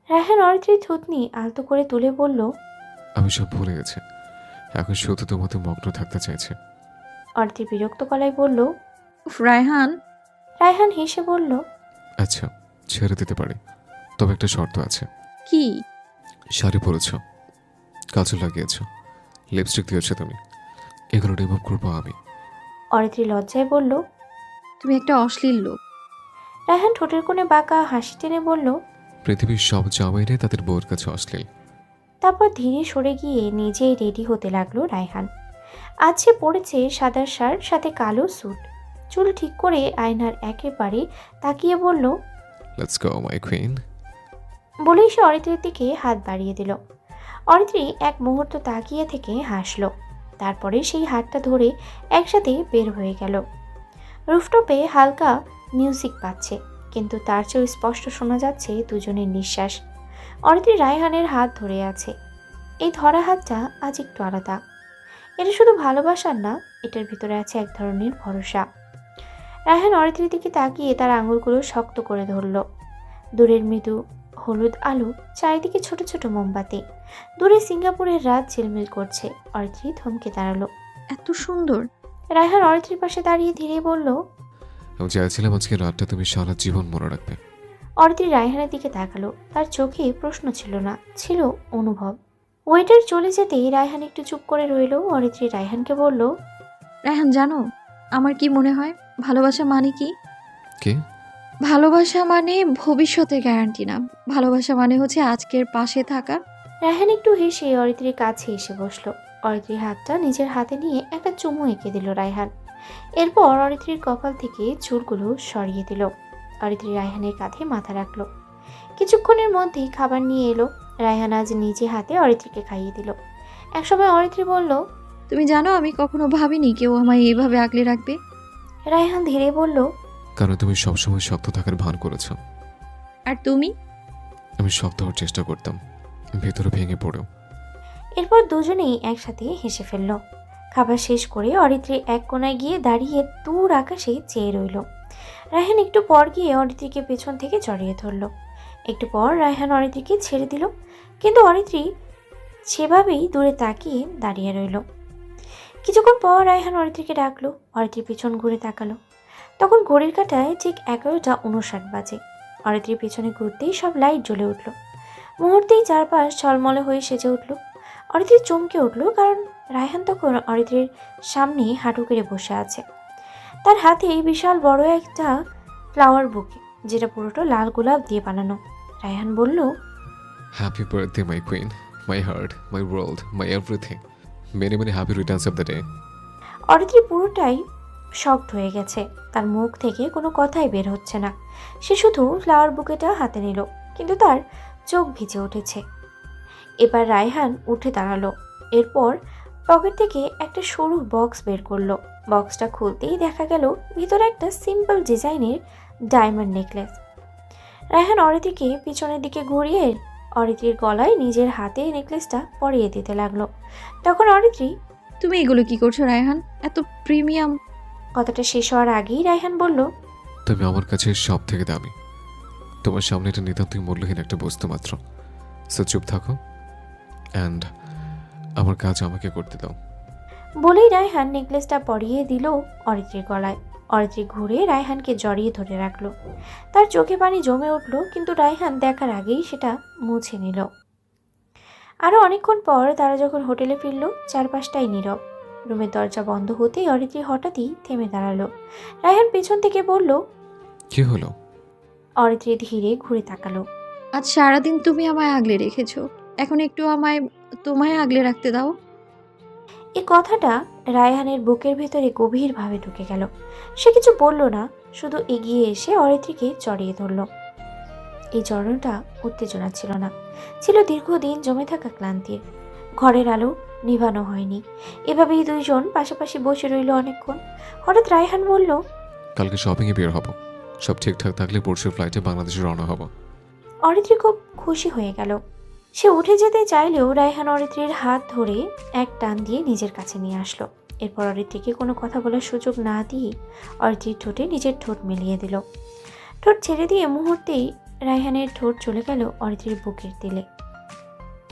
রায়হান অরিত্রীর থুতনি আলতো করে তুলে বলল। আমি সব ভুলে গেছি, এখন শুধু তোমাতে মগ্ন থাকতে চাইছে। অরিত্রী বিরক্ত গলায় বলল। উফ, রায়হান। রায়হান হেসে বলল। আচ্ছা, ছেড়ে দিতে পারি, তবে একটা শর্ত আছে। কি? শাড়ি পরেছ, কাজল লাগিয়েছ, লিপস্টিক দিয়েছ তুমি, এগুলো রিমুভ করবো আমি। অরিত্রী লজ্জায় বলল। তুমি একটা অশ্লীল লোক। রায়হান ঠোঁটের কোণে বাঁকা হাসি টেনে বলল। পৃথিবীর সব জামাইরে তাদের বউয়ের কাছে অশ্লীল। তারপর ধীরে সরে গিয়ে নিজেই রেডি হতে লাগলো রায়হান। আজ সে পরেছে সাদা শার্ট, সাথে কালো স্যুট। চুল ঠিক করে আয়নার একেবারে তাকিয়ে বলল। Let's go my queen. বলেই সে অরিত্রীর দিকে হাত বাড়িয়ে দিল। অরিত্রী এক মুহূর্ত তাকিয়ে থেকে হাসল, তারপরে সেই হাতটা ধরে একসাথে বের হয়ে গেল। রুফটপে হালকা মিউজিক পাচ্ছে, কিন্তু তার চেয়েও স্পষ্ট শোনা যাচ্ছে দুজনের নিঃশ্বাস। অরিত্রী রায়হানের হাত ধরে আছে। এই ধরা হাতটা আজ একটু আলাদা। এটা শুধু ভালোবাসার না, এটার ভিতরে আছে এক ধরনের ভরসা। রায়হান অরিত্রীর দিকে তাকিয়ে তার আঙুলগুলো শক্ত করে ধরল। দূরের মৃদু হলুদ আলো, চারিদিকে ছোট ছোট মোমবাতি। দূরে সিঙ্গাপুরের রাত ঝিলমিল করছে। অরিত্রী থমকে দাঁড়ালো। এত সুন্দর। রায়হান অরিত্রীর পাশে দাঁড়িয়ে ধীরে বলল। আমি চাইছিলাম আজকে রাতটা তুমি সারা জীবন মনে রাখবে। অরিত্রী রায়হানের দিকে তাকালো, তার চোখে প্রশ্ন ছিল না, ছিল অনুভব। ওয়েটার চলে যেতেই রায়হান একটু চুপ করে রইল। অরিত্রী রায়হানকে বলল। রায়হান, জানো আমার কি মনে হয়? ভালোবাসা মানে কি? কে? ভালোবাসা মানে ভবিষ্যতের গ্যারান্টি না। ভালোবাসা মানে হচ্ছে আজকের পাশে থাকা। রায়হান একটু হেসে অরিত্রীর কাছে এসে বসলো। অরিত্রীর হাতটা নিজের হাতে নিয়ে একটা চুমু এঁকে দিল রায়হান। এরপর অরিত্রীর কপাল থেকে চুলগুলো সরিয়ে দিল। অরিত্রী রায়হানের কাঁধে মাথা রাখলো। কিছুক্ষণের মধ্যেই খাবার নিয়ে এলো। রায়হান আজ নিজে হাতে অরিত্রীকে খাইয়ে দিল। একসময় অরিত্রী বলল। তুমি জানো আমি কখনো ভাবিনি কেউ আমায় এইভাবে আগলে রাখবে। রায়হান ধীরে বলল। কারণ তুমি সবসময় শক্ত থাকার ভান করেছ। আর তুমি? আমি শক্ত হওয়ার চেষ্টা করতাম, ভেতরে ভেঙে পড়েও। এরপর দুজনেই একসাথে হেসে ফেলল। খাবার শেষ করে অরিত্রী এক কোণায় গিয়ে দাঁড়িয়ে দূর আকাশে চেয়ে রইল। রায়হান একটু পর গিয়ে অরিত্রীকে পেছন থেকে জড়িয়ে ধরল। একটু পর রায়হান অরিত্রীকে ছেড়ে দিল, কিন্তু অরিত্রী সেভাবেই দূরে তাকিয়ে দাঁড়িয়ে রইল। কিছুক্ষণ পর রায়হান অরিত্রীকে ডাকলো। অরিত্রী পেছন ঘুরে তাকালো। তখন ঘড়ির কাঁটায় ঠিক 11:59 বাজে। অরিত্রীর পেছনে ঘুরতেই সব লাইট জ্বলে উঠল। মুহূর্তেই চারপাশ ঝলমলে হয়ে সেজে উঠল। অরিত্রী চমকে উঠল, কারণ রায়হান তখন অরিত্রীর সামনে হাঁটু কেড়ে বসে আছে। তার হাতে বিশাল বড় একটা ফ্লাওয়ার বুকে, যেটা পুরোটা লাল গোলাপ দিয়ে বানানো। রায়হান বলল। Happy birthday my queen, my heart, my world, my everything. Many many happy Returns of the day. Aritri পুরোটাই শকড হয়ে গেছে। তার মুখ থেকে কোনো কথাই বের হচ্ছে না। সে শুধু ফ্লাওয়ার বুকেটা হাতে নিল, কিন্তু তার চোখ ভিজে উঠেছে। এবার রায়হান উঠে দাঁড়ালো। এরপর পকেট থেকে একটা সরু বক্স বের করলো। বক্সটা খুলতেই দেখা গেল ভিতরে একটা সিম্পল ডিজাইনের ডায়মন্ড নেকলেস। রায়হান অরিত্রীকে পিছনের দিকে ঘুরিয়ে অরিত্রীর গলায় নিজের হাতে নেকলেসটা পরিয়ে দিতে লাগলো। তখন অরিত্রী তুমি এগুলো কি করছো রায়হান? এত প্রিমিয়াম। কথাটা শেষ হওয়ার আগেই রায়হান বলল, তুমি আমার কাছে সব থেকে দামি। তোমার সামনে এটা নিতান্তই মূল্যহীন একটা বস্তু মাত্র। সো চুপ থাকো অ্যান্ড আমার কাজ আমাকে করতে দাও। বলেই রায়হান নেকলেসটা পরিয়ে দিল অরিত্রীর গলায়। অরিত্রী ঘুরে রায়হানকে জড়িয়ে ধরে রাখলো। তার চোখে পানি জমে উঠল, কিন্তু রায়হান দেখার আগেই সেটা মুছে নিল। আরও অনেকক্ষণ পর তারা যখন হোটেলে ফিরল, চারপাশটাই নীরব। রুমের দরজা বন্ধ হতেই অরিত্রী হঠাৎই থেমে দাঁড়ালো। রায়হান পেছন থেকে বলল। কি হলো? অরিত্রী ধীরে ঘুরে তাকালো। আজ সারাদিন তুমি আমায় আগলে রেখেছো, এখন একটু তোমায় আগলে রাখতে দাও। এই কথাটা রায়হানের বুকের ভেতরে গভীরভাবে ঢুকে গেল। সে কিছু বলল না, শুধু এগিয়ে এসে অরিত্রীকে জড়িয়ে ধরল। এই জড়নটা উত্তেজনা ছিল না, ছিল দীর্ঘদিন জমে থাকা ক্লান্তির। ঘরের আলো নিভানো হয়নি, এভাবেই দুইজন পাশাপাশি বসে রইল অনেকক্ষণ। হঠাৎ রায়হান বলল, কালকে শপিংয়ে বের হব। সব ঠিকঠাক থাকলে পরশুর ফ্লাইটে বাংলাদেশে রওনা হব। অরিত্রী খুব খুশি হয়ে গেল। সে উঠে যেতে চাইলেও রায়হান অরিত্রীর হাত ধরে এক টান দিয়ে নিজের কাছে নিয়ে আসলো। এরপর অরিত্রীকে কোনো কথা বলার সুযোগ না দিয়ে অরিত্রীর ঠোঁটে নিজের ঠোঁট মিলিয়ে দিল। ঠোঁট ছেড়ে দিয়ে মুহূর্তেই রায়হানের ঠোঁট চলে গেল অরিত্রীর বুকের দিলে।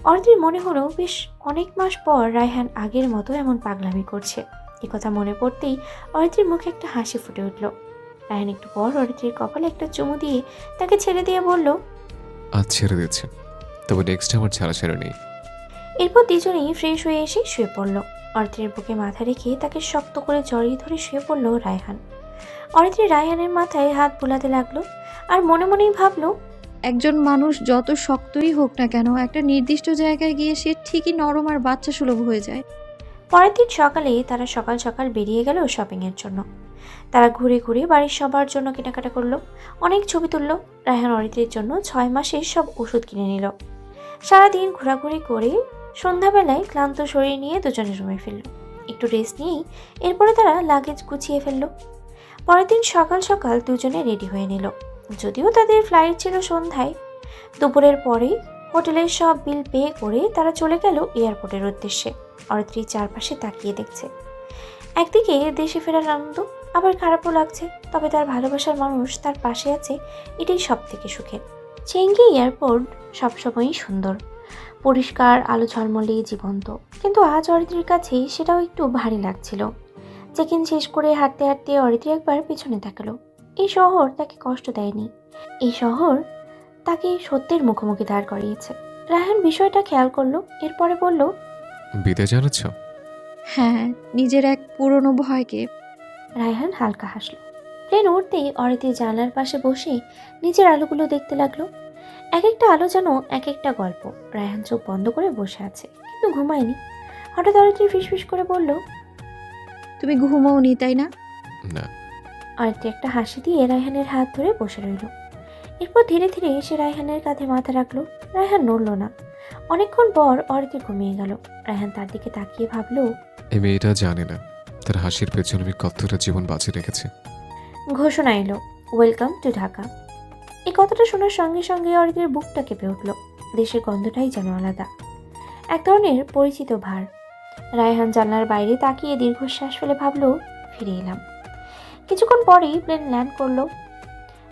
অরিত্রীর মনে হলো বেশ অনেক মাস পর রায়হান আগের মতো এমন পাগলামি করছে। কথা মনে পড়তেই অরিত্রীর মুখে একটা হাসি ফুটে উঠল। রায়হান একটু পর অরিত্রীর কপালে একটা চুমু দিয়ে তাকে ছেড়ে দিয়ে বলল, আজ ছেড়ে দিচ্ছে, তবে নেক্সট আমার ছাড়া ছেড়ে নেই। এরপর দুজনেই ফ্রেশ হয়ে এসে শুয়ে পড়ল। অরিত্রীর বুকে মাথা রেখে তাকে শক্ত করে জড়িয়ে ধরে শুয়ে পড়ল রায়হান। অরিত্রী রায়হানের মাথায় হাত বুলাতে লাগলো আর মনে মনেই ভাবলো, একজন মানুষ যত শক্তই হোক না কেন, একটা নির্দিষ্ট জায়গায় গিয়ে সে ঠিকই নরম আর বাচ্চা সুলভ হয়ে যায়। পরের দিন সকালে তারা সকাল সকাল বেরিয়ে গেল শপিংয়ের জন্য। তারা ঘুরে ঘুরে বাড়ির সবার জন্য কেনাকাটা করলো, অনেক ছবি তুললো। রায়হান অরিত্রীর জন্য 6 মাসের সব ওষুধ কিনে নিল। সারাদিন ঘোরাঘুরি করে সন্ধ্যাবেলায় ক্লান্ত শরীর নিয়ে দুজনের রুমে ফিরল। একটু রেস্ট নিয়েই এরপরে তারা লাগেজ গুছিয়ে ফেলল। পরের দিন সকাল সকাল দুজনে রেডি হয়ে নিল। যদিও তাদের ফ্লাইট ছিল সন্ধ্যায়। দুপুরের পরেই হোটেলের সব বিল পে করে তারা চলে গেল এয়ারপোর্টের উদ্দেশ্যে। অরিত্রী চারপাশে তাকিয়ে দেখছে। একদিকে দেশে ফেরার আনন্দ, আবার খারাপও লাগছে। তবে তার ভালোবাসার মানুষ তার পাশে আছে, এটাই সব থেকে সুখের। চেঙ্গি এয়ারপোর্ট সবসময়ই সুন্দর, পরিষ্কার, আলো ঝলমলে, জীবন্ত। কিন্তু আজ অরিত্রীর কাছে সেটাও একটু ভারী লাগছিল। চেক ইন শেষ করে হাঁটতে হাঁটতে অরিত্রী একবার পিছনে তাকালো। এই শহর তাকে কষ্ট দেয়নি, এই শহর তাকে সত্যের মুখোমুখি দাঁড় করিয়েছে। রায়হান বিষয়টা খেয়াল করলো, এরপরে বলল, বিদায় জানাচ্ছ? হ্যাঁ, নিজের এক পুরনো ভয়কে। রায়হান হালকা হাসলো। প্লেন উঠতেই অরিত্রী জানলার পাশে বসে নিচের আলোগুলো দেখতে লাগলো। এক একটা আলো যেন এক একটা গল্প। রায়হান চোখ বন্ধ করে বসে আছে, কিন্তু ঘুমায়নি। হঠাৎ অরিত্রী ফিসফিস করে বলল, তুমি ঘুমাওনি তাই না? না। অরিত্রী একটা হাসি দিয়ে রায়হানের হাত ধরে বসে রইল। এরপর ধীরে ধীরে এসে রায়হানের কাঁধে মাথা রাখলো। রায়হান নড়ল না। অনেকক্ষণ পর অরিত্রী ঘুমিয়ে গেল। রায়হান তার দিকে তাকিয়ে ভাবলো, এই মেয়েটা জানে না তার হাসির পেছনে আমি কতটা জীবন বাঁচিয়ে রেখেছি। ঘোষণা এলো, ওয়েলকাম টু ঢাকা। এই কথাটা শোনার সঙ্গে সঙ্গে অরিত্রীর বুকটা কেঁপে উঠল। দেশের গন্ধটাই যেন আলাদা, এক ধরনের পরিচিত ভার। রায়হান জানলার বাইরে তাকিয়ে দীর্ঘশ্বাস ফেলে ভাবলো, ফিরে এলাম। কিছুক্ষণ পরেই প্লেন ল্যান্ড করলো।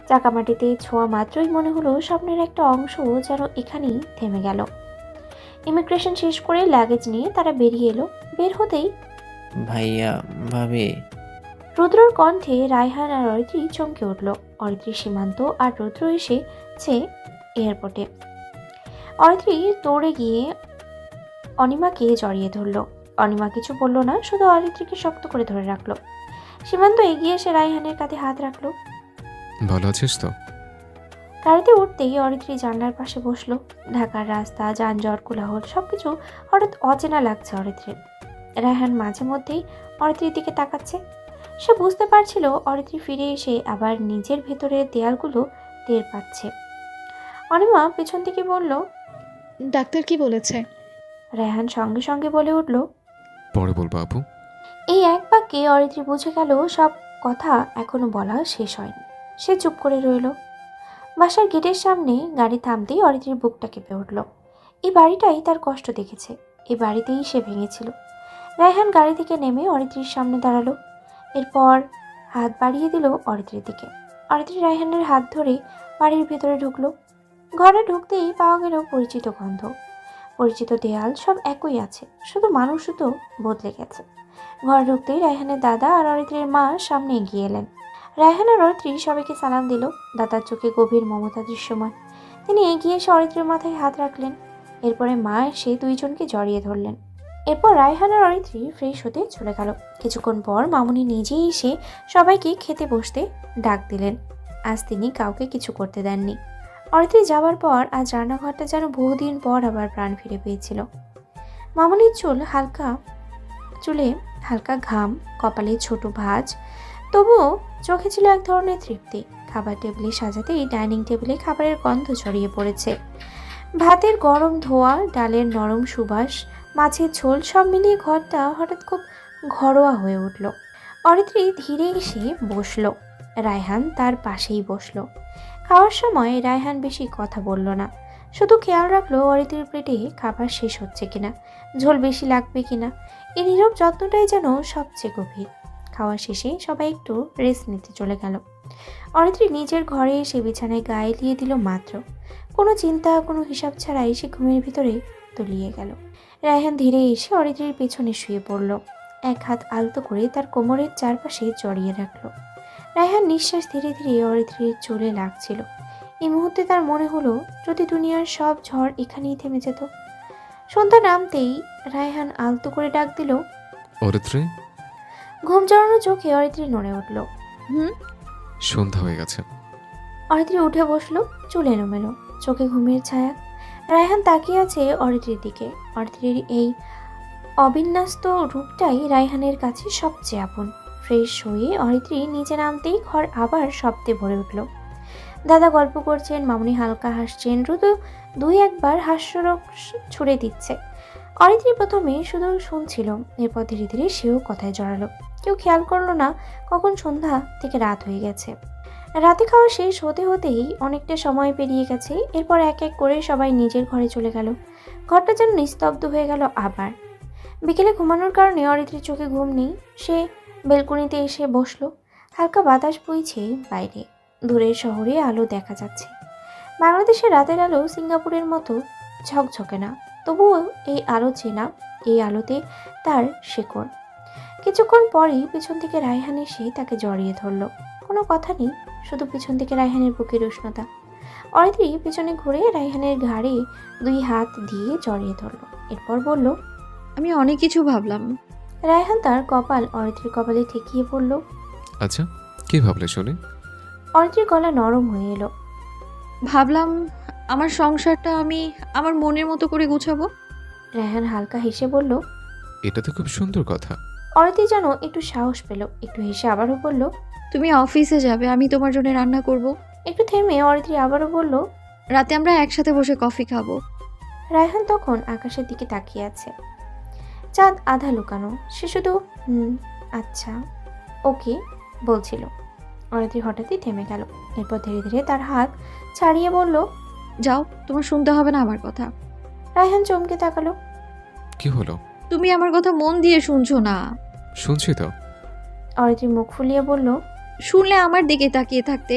চাকামাটিতে ছোঁয়া মাত্রই মনে হলো স্বপ্নের একটা অংশ যেন এখানেই থেমে গেল। ইমিগ্রেশন শেষ করে লাগেজ নিয়ে তারা বেরিয়ে এলো। বের হতেই ভাইয়া, ভাবি। রুদ্রর কণ্ঠে রায়হান আর অরিত্রী চমকে উঠল। অরিত্রী, সীমান্ত আর রুদ্র এসেছে এয়ারপোর্টে। অরিত্রী দৌড়ে গিয়ে অনিমাকে জড়িয়ে ধরল। অনিমা কিছু বলল না, শুধু অরিত্রীকে শক্ত করে ধরে রাখলো। সীমান্ত এগিয়ে এসে রায়হানের কাঁধে হাত রাখলো। ভালো আছিস তো? গাড়িতে উঠতেই অরিত্রী জানলার পাশে বসলো। ঢাকার রাস্তা, যানজট, কোলাহল সবকিছু হঠাৎ অচেনা লাগছে অরিত্রীর। রায়হান মাঝে মধ্যেই অরিত্রীর দিকে তাকাচ্ছে। সে বুঝতে পারছিল অরিত্রী ফিরে এসে আবার নিজের ভেতরের দেয়ালগুলো টের পাচ্ছে। অনিমা পেছন থেকে বলল, ডাক্তার কি বলেছে? রায়হান সঙ্গে সঙ্গে বলে উঠল, পরে বলবো আপু। এই এক বাক্যে অরিত্রী বুঝে গেল সব কথা এখনো বলা শেষ হয়নি। সে চুপ করে রইল। বাসার গেটের সামনে গাড়ি থামতেই অরিত্রীর বুকটা কেঁপে উঠল। এই বাড়িটাই তার কষ্ট দেখেছে, এই বাড়িতেই সে ভেঙেছিল। রায়হান গাড়ি থেকে নেমে অরিত্রীর সামনে দাঁড়ালো। এরপর হাত বাড়িয়ে দিল অরিত্রীর দিকে। অরিত্রী রায়হানের হাত ধরে বাড়ির ভেতরে ঢুকলো। ঘরে ঢুকতেই পাওয়া গেল পরিচিত গন্ধ, পরিচিত দেয়াল, সব একই আছে, শুধু মানুষ তো বদলে গেছে। ঘরে ঢুকতেই রায়হানের দাদা আর অরিত্রীর মা সামনে এগিয়ে এলেন। রায়হান আর অরিত্রী সবাইকে সালাম দিল। দাদার চোখে গভীর মমতা দৃশ্যমান। তিনি এগিয়ে এসে অরিত্রীর মাথায় হাত রাখলেন। এরপরে মা এসে দুইজনকে জড়িয়ে ধরলেন। এরপর রায়হান আর অরিত্রী ফ্রেশ হতে চলে গেল। কিছুক্ষণ পর মামুনি নিজেই এসে সবাইকে খেতে বসতে ডাক দিলেন। আজ তিনি কাউকে কিছু করতে দেননি। অরিত্রী যাবার পর আজ রান্নাঘরটা যেন বহুদিন পর আবার প্রাণ ফিরে পেয়েছিল। মামুনির চুলে হালকা ঘাম, কপালে ছোট ভাঁজ, তবুও চোখে ছিল এক ধরনের তৃপ্তি। খাবার টেবিলে সাজাতেই ডাইনিং টেবিলে খাবারের গন্ধ ছড়িয়ে পড়েছে। ভাতের গরম ধোয়া, ডালের নরম সুবাস, মাছের ঝোল, সব মিলিয়ে ঘরটা হঠাৎ খুব ঘরোয়া হয়ে উঠল। অরিত্রী ধীরে এসে বসলো। রায়হান তার পাশেই বসলো। খাওয়ার সময় রায়হান বেশি কথা বলল না, শুধু খেয়াল রাখলো অরিত্রীর প্লেটে খাবার শেষ হচ্ছে কিনা, ঝোল বেশি লাগবে কিনা। এই নীরব যত্নটাই যেন সবচেয়ে গভীর। খাওয়া শেষে সবাই একটু রেস্ট নিতে চলে গেল। অরিত্রী নিজের ঘরে এসে বিছানায় গায়ে দিয়ে দিল মাত্র। কোনো চিন্তা, কোনো হিসাব ছাড়াই সে ঘুমের ভিতরে তলিয়ে গেল। রায়হান ধীরে এসে অরিত্রীর পেছনে শুয়ে পড়ল। এক হাত আলতো করে তার কোমরের চারপাশে জড়িয়ে রাখলো। রায়হান নিঃশ্বাস ধীরে ধীরে অরিত্রীর চুলে লাগছিল। এই মুহূর্তে তার মনে হলো যদি দুনিয়ার সব ঝড় এখানেই থেমে যেত। সন্ধ্যা নামতেই রায়হান আলতো করে ডাক দিল, অরিত্রী। ঘুম জড়ানো চোখে অরিত্রী নড়ে উঠল। হুম। সন্ধ্যা হয়ে গেছে। অরিত্রী উঠে বসলো, চুল এলোমেলো, চোখে ঘুমের ছায়া। রায়হান তাকিয়ে আছে অরিত্রীর দিকে। অরিত্রীর এই অবিন্যস্ত রূপটাই রায়হানের কাছে সবচেয়ে আপন। ফ্রেশ হয়ে অরিত্রী নিচে নামতেই ঘর আবার শব্দে ভরে উঠল। দাদা গল্প করছেন, মামুনি হালকা হাসছেন, রুদু দুই একবার হাস্যরস ছুড়ে দিচ্ছে। অরিত্রী প্রথমে শুধু শুনছিল, এরপর ধীরে ধীরে সেও কথায় জড়ালো। কেউ খেয়াল করলো না কখন সন্ধ্যা থেকে রাত হয়ে গেছে। রাতে খাওয়া শেষ হতে হতেই অনেকটা সময় পেরিয়ে গেছে। এরপর এক এক করে সবাই নিজের ঘরে চলে গেল। ঘরটা যেন নিস্তব্ধ হয়ে গেল আবার। বিকেলে ঘুমানোর কারণে অরিত্রীর চোখে ঘুম নেই। সে বেলকনিতে এসে বসলো। হালকা বাতাস বইছে বাইরে, দূরের শহরে আলো দেখা যাচ্ছে। বাংলাদেশের রাতের আলো সিঙ্গাপুরের মতো ঝকঝকে না, তবুও এই আলো চেনা, এই আলোতে তার শেকড়। কিছুক্ষণ পরেই পিছন থেকে রায়হান এসে তাকে জড়িয়ে ধরল। কোনো কথা নেই, শুধু পিছন থেকে রায়হানের বুকের উষ্ণতা। অরিত্রী পিছনে ঘুরে রায়হানের ঘাড়ে দুই হাত দিয়ে জড়িয়ে ধরল। এরপর বলল, আমি অনেক কিছু ভাবলাম। রায়হান তার কপাল অরিত্রীর কপালে ঠেকিয়ে পড়ল। আচ্ছা, কি ভাবলে শুনি? অরিত্রীর গলা নরম হয়ে এলো। ভাবলাম আমার সংসারটা আমি আমার মনের মতো করে গুছাবো। রায়হান হালকা হেসে বলল। এটা তো খুব সুন্দর কথা। অরিত্রী যেন একটু সাহস পেল, একটু হেসে আবারও বলল। তুমি অফিসে যাবে, আমি তোমার জন্য রান্না করব। একটু থেমে অরিত্রী আবারও বলল। রাতে আমরা একসাথে বসে কফি খাবো। রায়হান তখন আকাশের দিকে তাকিয়ে আছে। চাঁদ আধা লুকানো। সে শুধু আচ্ছা, ওকে বলছিল। অরিত্রী হঠাৎই থেমে গেল। এরপর ধীরে ধীরে তার হাত ছাড়িয়ে বলল, যাও, তোমার শুনতে হবে না আমার কথা। রায়হান চমকে তাকালো। কি হলো? তুমি আমার কথা মন দিয়ে শুনছো না। শুনছি তো। অরিত্রী মুখ ফুলিয়ে বলল, শুনলে আমার দিকে তাকিয়ে থাকতে।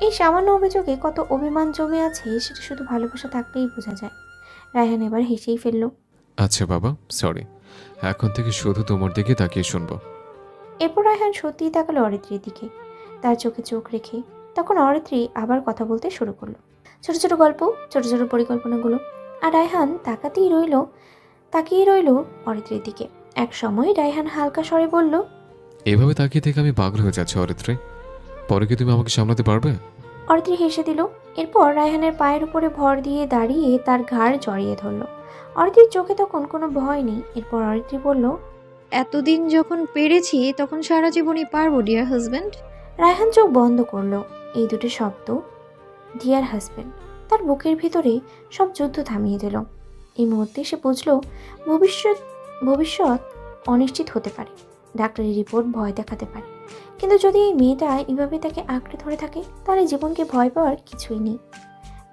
এই সামান্য অভিযোগে কত অভিমান জমে আছে সেটা শুধু ভালোবাসা থাকলেই বোঝা যায়। রায়হান এবার হেসেই ফেলল। আচ্ছা বাবা, সরি, এখন থেকে শুধু তোমার দিকে তাকিয়ে শুনবো। এরপর রায়হান সত্যিই তাকালো অরিত্রীর দিকে, তার চোখে চোখ রেখে। তখন অরিত্রী আবার কথা বলতে শুরু করলো, ছোট ছোট গল্প, ছোট ছোট পরিকল্পনাগুলো। আর রায়হান তাকিয়ে রইল অরিত্রীর দিকে। এক সময় রায়হান হালকা স্বরে বলল, এভাবে তাকিয়ে থেকে আমি পাগল হয়ে যাচ্ছি অরিত্রী। পরে কি তুমি আমাকে সামলাতে পারবে? অরিত্রী হেসে দিল। এরপর রায়হানের পায়ের উপরে ভর দিয়ে দাঁড়িয়ে তার ঘাড় জড়িয়ে ধরল। অরিত্রীর চোখে তখন কোনো ভয় নেই। এরপর অরিত্রী বলল, এতদিন যখন পেরেছি তখন সারা জীবনই পারবো ডিয়ার হাজব্যান্ড। রায়হান চোখ বন্ধ করলো। এই দুটো শব্দ, ডিয়ার হাজব্যান্ড, তার বুকের ভিতরে সব যুদ্ধ থামিয়ে দিল। এই মুহূর্তে সে বুঝল ভবিষ্যৎ অনিশ্চিত হতে পারে, ডাক্তারি রিপোর্ট ভয় দেখাতে পারে, কিন্তু যদি এই মেয়েটা এভাবে তাকে আঁকড়ে ধরে থাকে তাহলে জীবনকে ভয় পাওয়ার কিছুই নেই।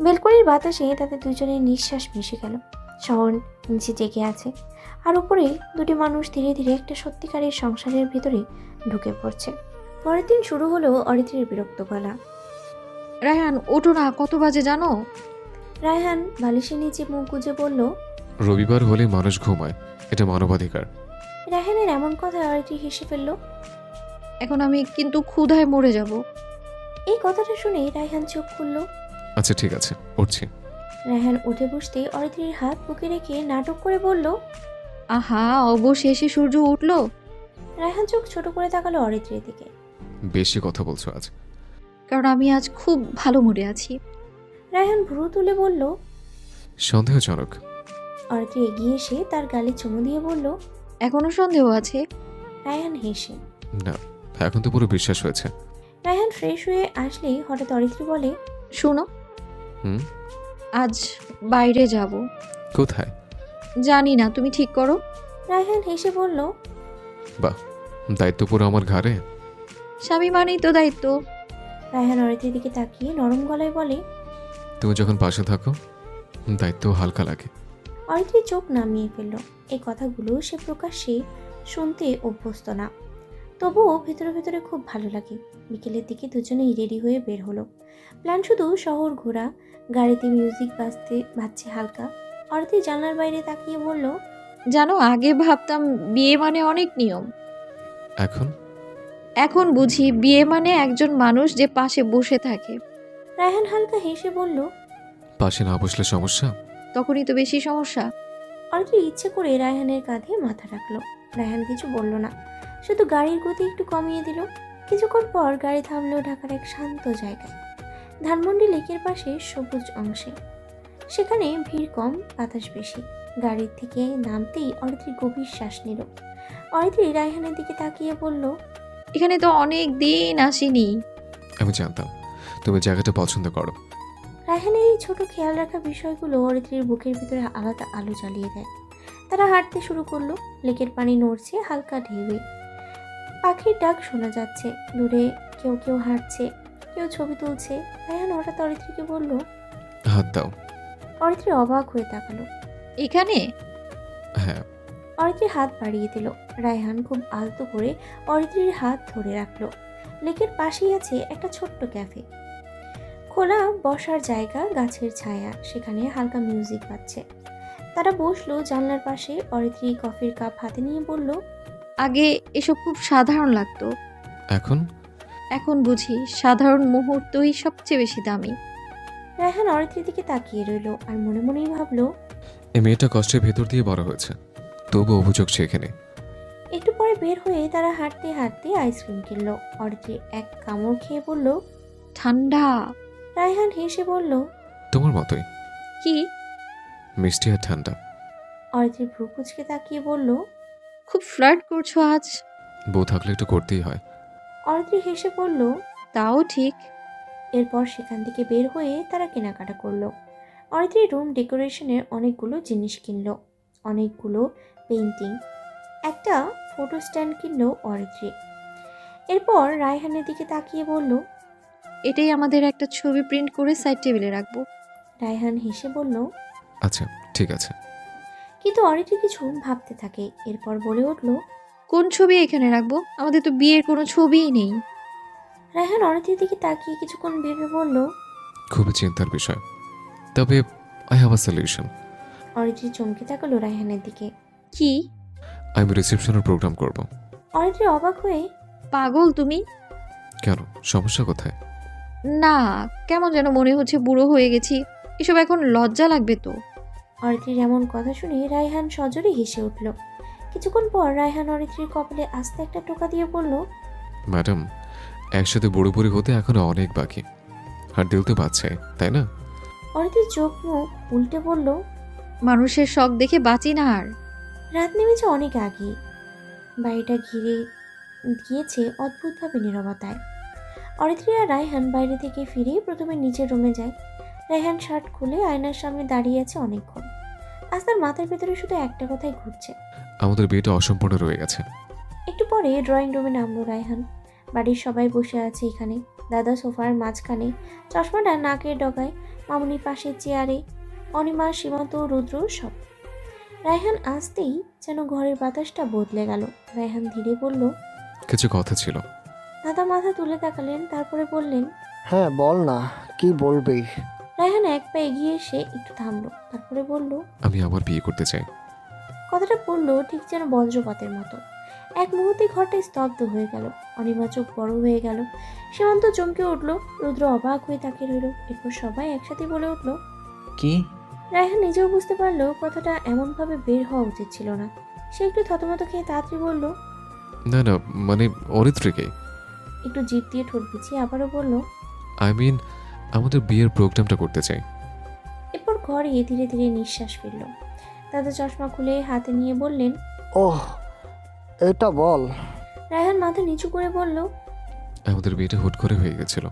বেলকনির বাতাসে তাদের দুজনের নিঃশ্বাস মিশে গেল। শহর নিচে জেগে আছে, আর উপরে দুটি মানুষ ধীরে ধীরে একটা সত্যিকারের সংসারের ভিতরে ঢুকে পড়ছে। পরের দিন শুরু হলো অরিত্রীর বিরক্ত গলা। রায়হান ওঠো না, কত বাজে জানো? রায়হান বালিশের নিচে মুখ গুজে বলল। রবিবার হলে মানুষ ঘুমায়, এটা মানবাধিকার। রায়হানের এমন কথায় অরিত্রী হেসে ফেলল। এখন আমি কিন্তু ক্ষুধায় মরে যাব। এই কথাটা শুনে রায়হান চোখ খুলল। আচ্ছা ঠিক আছে, উঠছি। রায়হান উঠে বসতে অরিত্রীর হাত বুকে রেখে নাটক করে বলল। আহা, অবশেষে সূর্য উঠলো। রায়হান চোখ ছোট করে তাকালো অরিত্রীর দিকে। বেশি কথা বলছো আজ। কারণ আমি আজ খুব ভালো মুডে আছি। রায়হান ভ্রু তুলে বলল। সন্দেহজনক। অরিত্রী এগিয়ে এসে তার গালে চুমু দিয়ে বলল। এখনো সন্দেহ আছে? রায়হান হেসে। না, এখন তো পুরো বিশ্বাস হয়েছে। রায়হান ফ্রেশ হয়ে আসলেই হঠাৎ অরিত্রী বলে। শোনো, হুম? আজ বাইরে যাব। কোথায়? জানি না, তুমি ঠিক করো। রায়হান হেসে বলল। বাহ, দায়িত্ব পুরো আমার ঘাড়ে। স্বামী মানেই তো দায়িত্ব। রায়হান অরিত্রীর দিকে তাকিয়ে নরম গলায় বলে। তুমি যখন পাশে থাকো দায়িত্ব হালকা লাগে। অরিত্রী চোখ নামিয়ে ফেলল। এই কথাগুলো সে প্রকাশ্যে শুনতে অভ্যস্ত না, তবুও ভেতরে ভেতরে খুব ভালো লাগে। বিকেলের দিকে দুজনেই রেডি হয়ে বের হলো। প্ল্যান শুধু শহর ঘোরা। গাড়িতে মিউজিক বাজছে হালকা। অরিত্রী জানলার বাইরে তাকিয়ে বলল। জানো, আগে ভাবতাম বিয়ে মানে অনেক নিয়ম। এখন এখন বুঝি বিয়ে মানে একজন মানুষ যে পাশে বসে থাকে। রায়হান হালকা হেসে বলল। পাশে না বসলে সমস্যা? তখনই তো বেশি সমস্যা। অরিত্রী ইচ্ছে করে রায়হানের কাঁধে মাথা রাখলো। রায়হান কিছু বলল না, শুধু গাড়ির গতি একটু কমিয়ে দিল। কিছুক্ষণ পর গাড়ি থামলো ঢাকার এক শান্ত জায়গায়, ধানমন্ডি লেকের পাশে সবুজ অংশে। সেখানে ভিড় কম, বাতাস বেশি। গাড়ির থেকে নামতেই অরিত্রী গভীর শ্বাস নিল। অরিত্রী রায়হানের দিকে তাকিয়ে বলল। এখানে তো অনেক দিন আসিনি। আমি জানতাম তুমি জায়গাটা পছন্দ করো। রায়হানের এই ছোট খেয়াল রাখা বিষয়গুলো অরিত্রীর বুকের ভিতরে আলাদা আলো জ্বালিয়ে দেয়। তারা হাঁটতে শুরু করলো। লেকের পানি নড়ছে হালকা ঢেউয়ে। পাখির ডাক শোনা যাচ্ছে। দূরে কেউ কেউ হাঁটছে, কেউ ছবি তুলছে। রায়হান হঠাৎ অরিত্রীকে বলল। হাত দাও। অরিত্রী অবাক হয়ে তাকালো। এখানে? হ্যাঁ। অরিত্রী হাত বাড়িয়ে দিল। রায়হান খুব আলতো করে অরিত্রীর হাত ধরে রাখলো। লেকের পাশেই আছে একটা ছোট্ট ক্যাফে, খোলা বসার জায়গা, গাছের ছায়া, সেখানে হালকা মিউজিক বাজছে। তারা বসলো জানলার পাশে। অরিত্রী কফির কাপ হাতে নিয়ে বলল। আগে এসব খুব সাধারণ লাগতো, এখন এখন বুঝি সাধারণ মুহূর্তই সবচেয়ে বেশি দামি। রায়হান অরিত্রীর দিকে তাকিয়ে রইল আর মনে মনেই ভাবলো। এই মেয়েটা কষ্টের ভেতর দিয়ে বড় হয়েছে, তবু অভিযোগ সেখানে। একটু পরে বের হয়ে তারা হাঁটতে হাঁটতে আইসক্রিম কিনলো। অরিত্রী এক কামড় খেয়ে বলল। ঠান্ডা। রায়হান হেসে বলল। তোমার মতোই, কি? মিষ্টি আর ঠান্ডা। অরিত্রী ভ্রু কুঁচকে তাকিয়ে বলল। খুব ফ্লার্ট করছো আজ। বউ থাকলে একটু করতেই হয়। অরিত্রী হেসে বলল। তাও ঠিক। এরপর সেখান থেকে বের হয়ে তারা কেনাকাটা করলো। অরিত্রী রুম ডেকোরেশনের অনেকগুলো জিনিস কিনলো, অনেকগুলো পেইন্টিং, একটা ফটো স্ট্যান্ড কিনলো অরিত্রী। এরপর রায়হানের দিকে তাকিয়ে বলল। এটাই আমাদের একটা ছবি প্রিন্ট করে সাইড টেবিলে রাখবো। রায়হান হেসে বলল। আচ্ছা ঠিক আছে। কিন্তু অরিত্রী কিছু ভাবতে থাকে। এরপর বলে উঠল। কোন ছবি এখানে রাখবো? আমাদের তো বিয়ের কোনো ছবিই নেই। রায়হান অরিত্রীর দিকে তাকিয়ে কিছুক্ষণ ভেবে বলল। খুবই চিন্তার বিষয়, তবে I have a solution. Aritri চমকে তাকালো রায়হানের দিকে। কি? আমি রিসেপশনের প্রোগ্রাম করব। অরিত্রী অবাক হয়ে। পাগল তুমি? কেন, সমস্যা কোথায়? না, কেমন যেন মনে হচ্ছে বুড়ো হয়ে গেছি। এসব এখন লজ্জা লাগবে তো। অরিত্রীর এমন কথা শুনে রায়হান সজোরে হেসে উঠল। কিছুক্ষণ পর রায়হান অরিত্রীর কপালে আস্তে একটা টোকা দিয়ে বলল। ম্যাডাম, একসাথে বুড়ো বুড়ি হতে এখনো অনেক বাকি, আর দিল তো বাচ্চাই, তাই না? অরিত্রীর চোখ মুখ উল্টে বলল। মানুষের শখ দেখে বাঁচি না আর। রাত নেমেছে অনেক আগে। বাড়িটা ঘিরে গিয়েছে অদ্ভুতভাবে নীরবতায়। অরিত্রী আর রায়হান বাইরে থেকে ফিরে প্রথমে নিচের রুমে যায়। রায়হান শার্ট খুলে আয়নার সামনে দাঁড়িয়ে আছে অনেকক্ষণ। আজ তার মাথার ভেতরে শুধু একটা কথাই ঘুরছে। আমাদের বিয়েটা অসম্পূর্ণ রয়ে গেছে। একটু পরে ড্রয়িং রুমে নামলো রায়হান। বাড়ির সবাই বসে আছে এখানে। দাদা সোফার মাঝখানে, চশমাটা নাকের ডগায়, মামুনি পাশে চেয়ারে, অনিমা, সীমান্ত, রুদ্র সব। রায়হান আসতেই যেন ঘরের বাতাসটা বদলে গেল। রায়হান ধীরে বলল, কিছু কথা ছিল। দাদা মাথা তুলে তাকালেন, তারপরে বললেন। হ্যাঁ বল না, কি বলবি? রায়হান এক পা এগিয়ে এসে একটু থামলো, তারপরে বলল, আমি আবার বিয়ে করতে চাই। কথাটা পড়লো ঠিক যেন বজ্রপাতের মতো। এক মুহূর্তে ঘরটা স্তব্ধ হয়ে গেল। অনিমা চোখ বড় হয়ে গেল। সীমান্ত চমকে উঠল। রুদ্র অবাক হয়ে তাকিয়ে রইল। এরপর সবাই একসাথে বলে উঠল। কি? রায়হান নিজেও বুঝতে পারলো কথাটা এমনভাবে বের হওয়া উচিত ছিল না। সে একটু থতমত খেয়ে তাড়াতাড়ি বলল, না না, মানে অরিত্রীকে। একটু জিভ দিয়ে ঠোঁট বিছিয়ে আবারও বলল, আই মিন আমাদের বিয়ের প্রোগ্রামটা করতে চাই। এরপর ঘরে ধীরে ধীরে নিঃশ্বাস ফেলল। দাদা চশমা খুলে হাতে নিয়ে বললেন, ওহ, এটা বল। রায়হান মাথা নিচু করে বলল, আমাদের বিয়েটা হুট করে হয়ে গেছিল,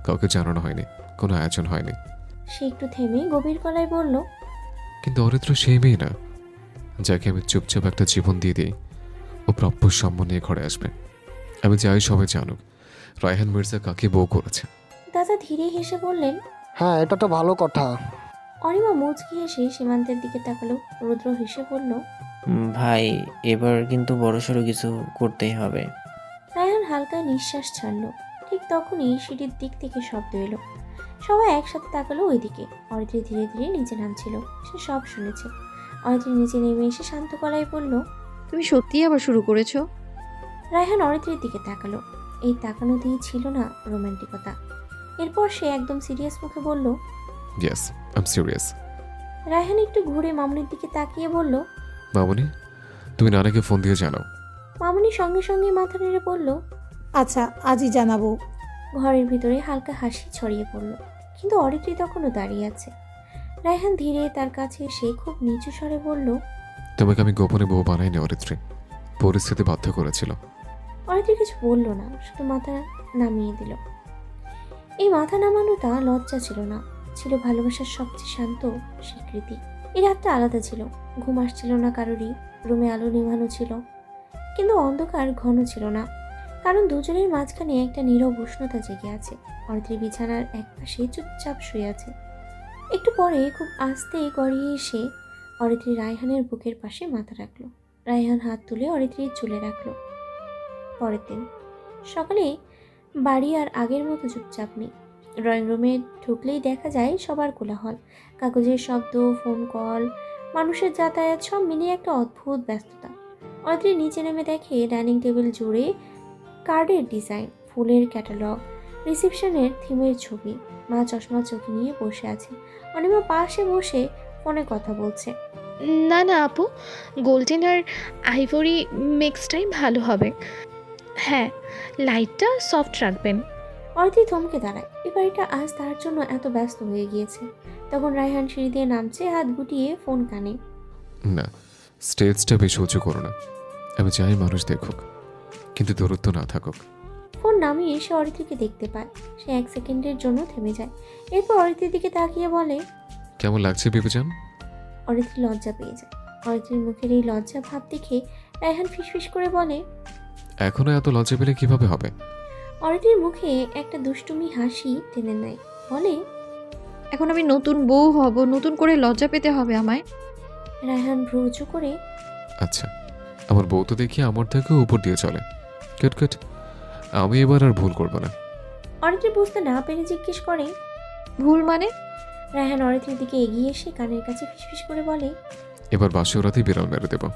কাউকে জানানো হয়নি, কোনো আয়োজন হয়নি। সে একটু থেমে গভীর গলায় বলল, কিন্তু অরিত্র সেই মেয়ে না যাকে আমি চুপচাপ একটা জীবন দিয়ে দিই। ও প্রাপ্য সম্মান নিয়ে ঘরে আসবে। আমি চাই সবাই জানুক রায়হান মির্জা কাকে বউ করেছে। দাদা ধীরে হেসে বললেন। হ্যাঁ, এটা তো ভালো কথা। অনিমা মুচকি হেসে সীমান্তের দিকে তাকালো। রুদ্র হেসে বলল, ভাই, এবার কিন্তু বড়সড় কিছু করতেই হবে। রায়হান হালকা নিঃশ্বাস ছাড়লো। ঠিক তখনই সিঁড়ির দিক থেকে শব্দ এলো। সবাই একসাথে তাকালো ওইদিকে। অরিত্রী ধীরে ধীরে নিচে নামছিল। সে সব শুনেছে। অরিত্রী নিচে নেমে এসে শান্ত গলায় বলল, তুমি সত্যিই আবার শুরু করেছো? রায়হান অরিত্রীর দিকে তাকালো। এই তাকানো দিয়ে ছিল না রোমান্টিকতা। এরপর সে একদম সিরিয়াস মুখে বলল, yes, I am serious. Raihan একটু ঘুরে মামুনির দিকে তাকিয়ে বলল, মামনি, তুমি নানাকে ফোন দিয়ে জানাও। মামুনি সঙ্গে সঙ্গে মাথা নেড়ে বলল, আচ্ছা, আজই জানাবো। ঘরের ভিতরে হালকা হাসি ছড়িয়ে পড়ল। কিন্তু অরিত্রী তখনও দাঁড়িয়ে আছে। রায়হান ধীরে তার কাছে এসে খুব নিচু স্বরে বলল, তোমাকে আমি গোপনে বউ বানাইনি অরিত্রী, পরিস্থিতি বাধ্য করেছিল। অরিত্রী কিছু বলল না, শুধু মাথা নামিয়ে দিল। এই মাথা নামানোটা লজ্জা ছিল না, ছিল ভালোবাসার সবচেয়ে শান্ত স্বীকৃতি। এই রাতটা আলাদা ছিল। ঘুম আসছিল না কারোরই। রুমে আলো নেভানো ছিল, কিন্তু অন্ধকার ঘন ছিল না, কারণ দুজনের মাঝখানে একটা নীরব উষ্ণতা জেগে আছে। অরিত্রী বিছানার একপাশে চুপচাপ শুয়ে আছে। একটু পরে খুব আস্তে গড়িয়ে এসে অরিত্রী রায়হানের বুকের পাশে মাথা রাখলো। রায়হান হাত তুলে অরিত্রীর চুলে রাখলো। পরের দিন সকালে বাড়ি আর আগের মতো চুপচাপ নেই। ড্রয়িং রুমে ঢুকলেই দেখা যায় সবার কোলাহল, কাগজের শব্দ, ফোন কল, মানুষের যাতায়াত, সব মিলিয়ে একটা অদ্ভুত ব্যস্ততা। অরিত্রী নিচে নেমে দেখে ডাইনিং টেবিল জুড়ে কার্ডের ডিজাইন, ফুলের ক্যাটালগ, রিসেপশনের থিমের ছবি। মা চশমা চোখে নিয়ে বসে আছে। অনিমা পাশে বসে ফোনে কথা বলছে। না না আপু, গোল্ডেন আর আইভরি মিক্সটাই ভালো হবে। হ্যাঁ, লাইটটা সফট রাখবেন। অরিত্রী থমকে দাঁড়ায়। এই বাড়িটা আজ তার জন্য এত ব্যস্ত হয়ে গিয়েছে। তখন রায়হান সিঁড়ি দিয়ে নামছে, হাত গুটিয়ে ফোন কানে। না, স্টেজটা বেশি উঁচু করো না। আমি চাই মানুষ দেখুক, কিন্তু দূরত্ব না থাকুক। ফোন নামিয়ে সে অরিত্রীকে দেখতে পায়। সে এক সেকেন্ডের জন্য থেমে যায়। এরপর অরিত্রীর দিকে তাকিয়ে বলে, কেমন লাগছে বিবেচান? অরিত্রী লজ্জা পেয়ে যায়। অরিত্রীর মুখের এই লজ্জা ভাব দেখে রায়হান ফিসফিস করে বলে, এখনো এত লজ্জা পেলে কিভাবে হবে? অরিত্রীর মুখে একটা দুষ্টুমি হাসি টেনে নেয়। বলে, এখন আমি নতুন বউ হব, নতুন করে লজ্জা পেতে হবে আমায়? রায়হান ভ্রু উঁচু করে, আচ্ছা, আমার বউ তো দেখি আমার থেকেও উপর দিয়ে চলে। কট কট, আমি এবার আর ভুল করবো না। অরিত্রী বুঝতে না পেরে জিজ্ঞেস করে, ভুল মানে? রায়হান অরিত্রীর দিকে এগিয়ে এসে কানের কাছে ফিসফিস করে বলে, এবার বাসর রাতেই বিড়াল মেরে দেবো।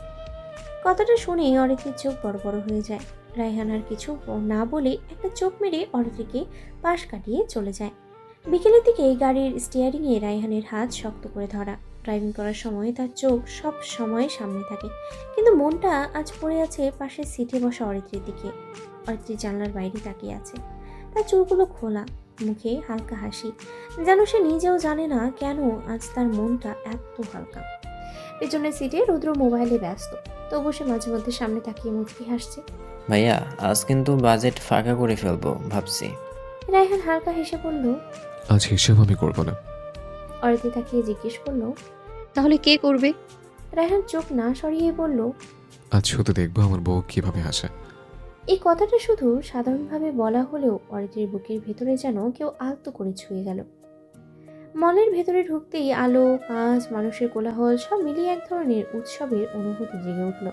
কথাটা শুনে অরিত্রীর চোখ বড় বড় হয়ে যায়। রায়হান আর কিছু না বলে একটা চোখ মেরে অরিত্রীকে পাশ কাটিয়ে চলে যায়। বিকেলের দিকে গাড়ির স্টিয়ারিংয়ে রায়হানের হাত শক্ত করে ধরা। ড্রাইভিং করার সময় তার চোখ সব সময় সামনে থাকে, কিন্তু মনটা আজ পড়ে আছে পাশের সিটে বসা অরিত্রীর দিকে। অরিত্রী জানলার বাইরে তাকিয়ে আছে। তার চুলগুলো খোলা, মুখে হালকা হাসি, যেন সে নিজেও জানে না কেন আজ তার মনটা এত হালকা। পেছনের সিটে রুদ্র মোবাইলে ব্যস্ত, তবু সে মাঝে মধ্যে সামনে তাকিয়ে মুচকি হাসছে। ভাইয়া, আজ কিন্তু বাজেট ফাঁকা করে ফেলবো ভাবছি। রায়হান হালকা হেসে বলল। আজ হিসেব আমি করবো না। অরিত্রী তাকিয়ে জিজ্ঞেস করলো, তাহলে কে করবে? রায়হান চোখ না সরিয়ে বলল, আজ শুধু দেখবো আমার বউ কিভাবে হাসে। এই কথাটা শুধু সাধারণভাবে বলা হলেও অরিত্রির বুকের ভেতরে যেন কেউ আলতো করে ছুঁয়ে গেল। মলের ভেতরে ঢুকতেই আলো, কাঁচ, মানুষের কোলাহল সব মিলিয়ে এক ধরনের উৎসবের অনুভূতি জেগে উঠল।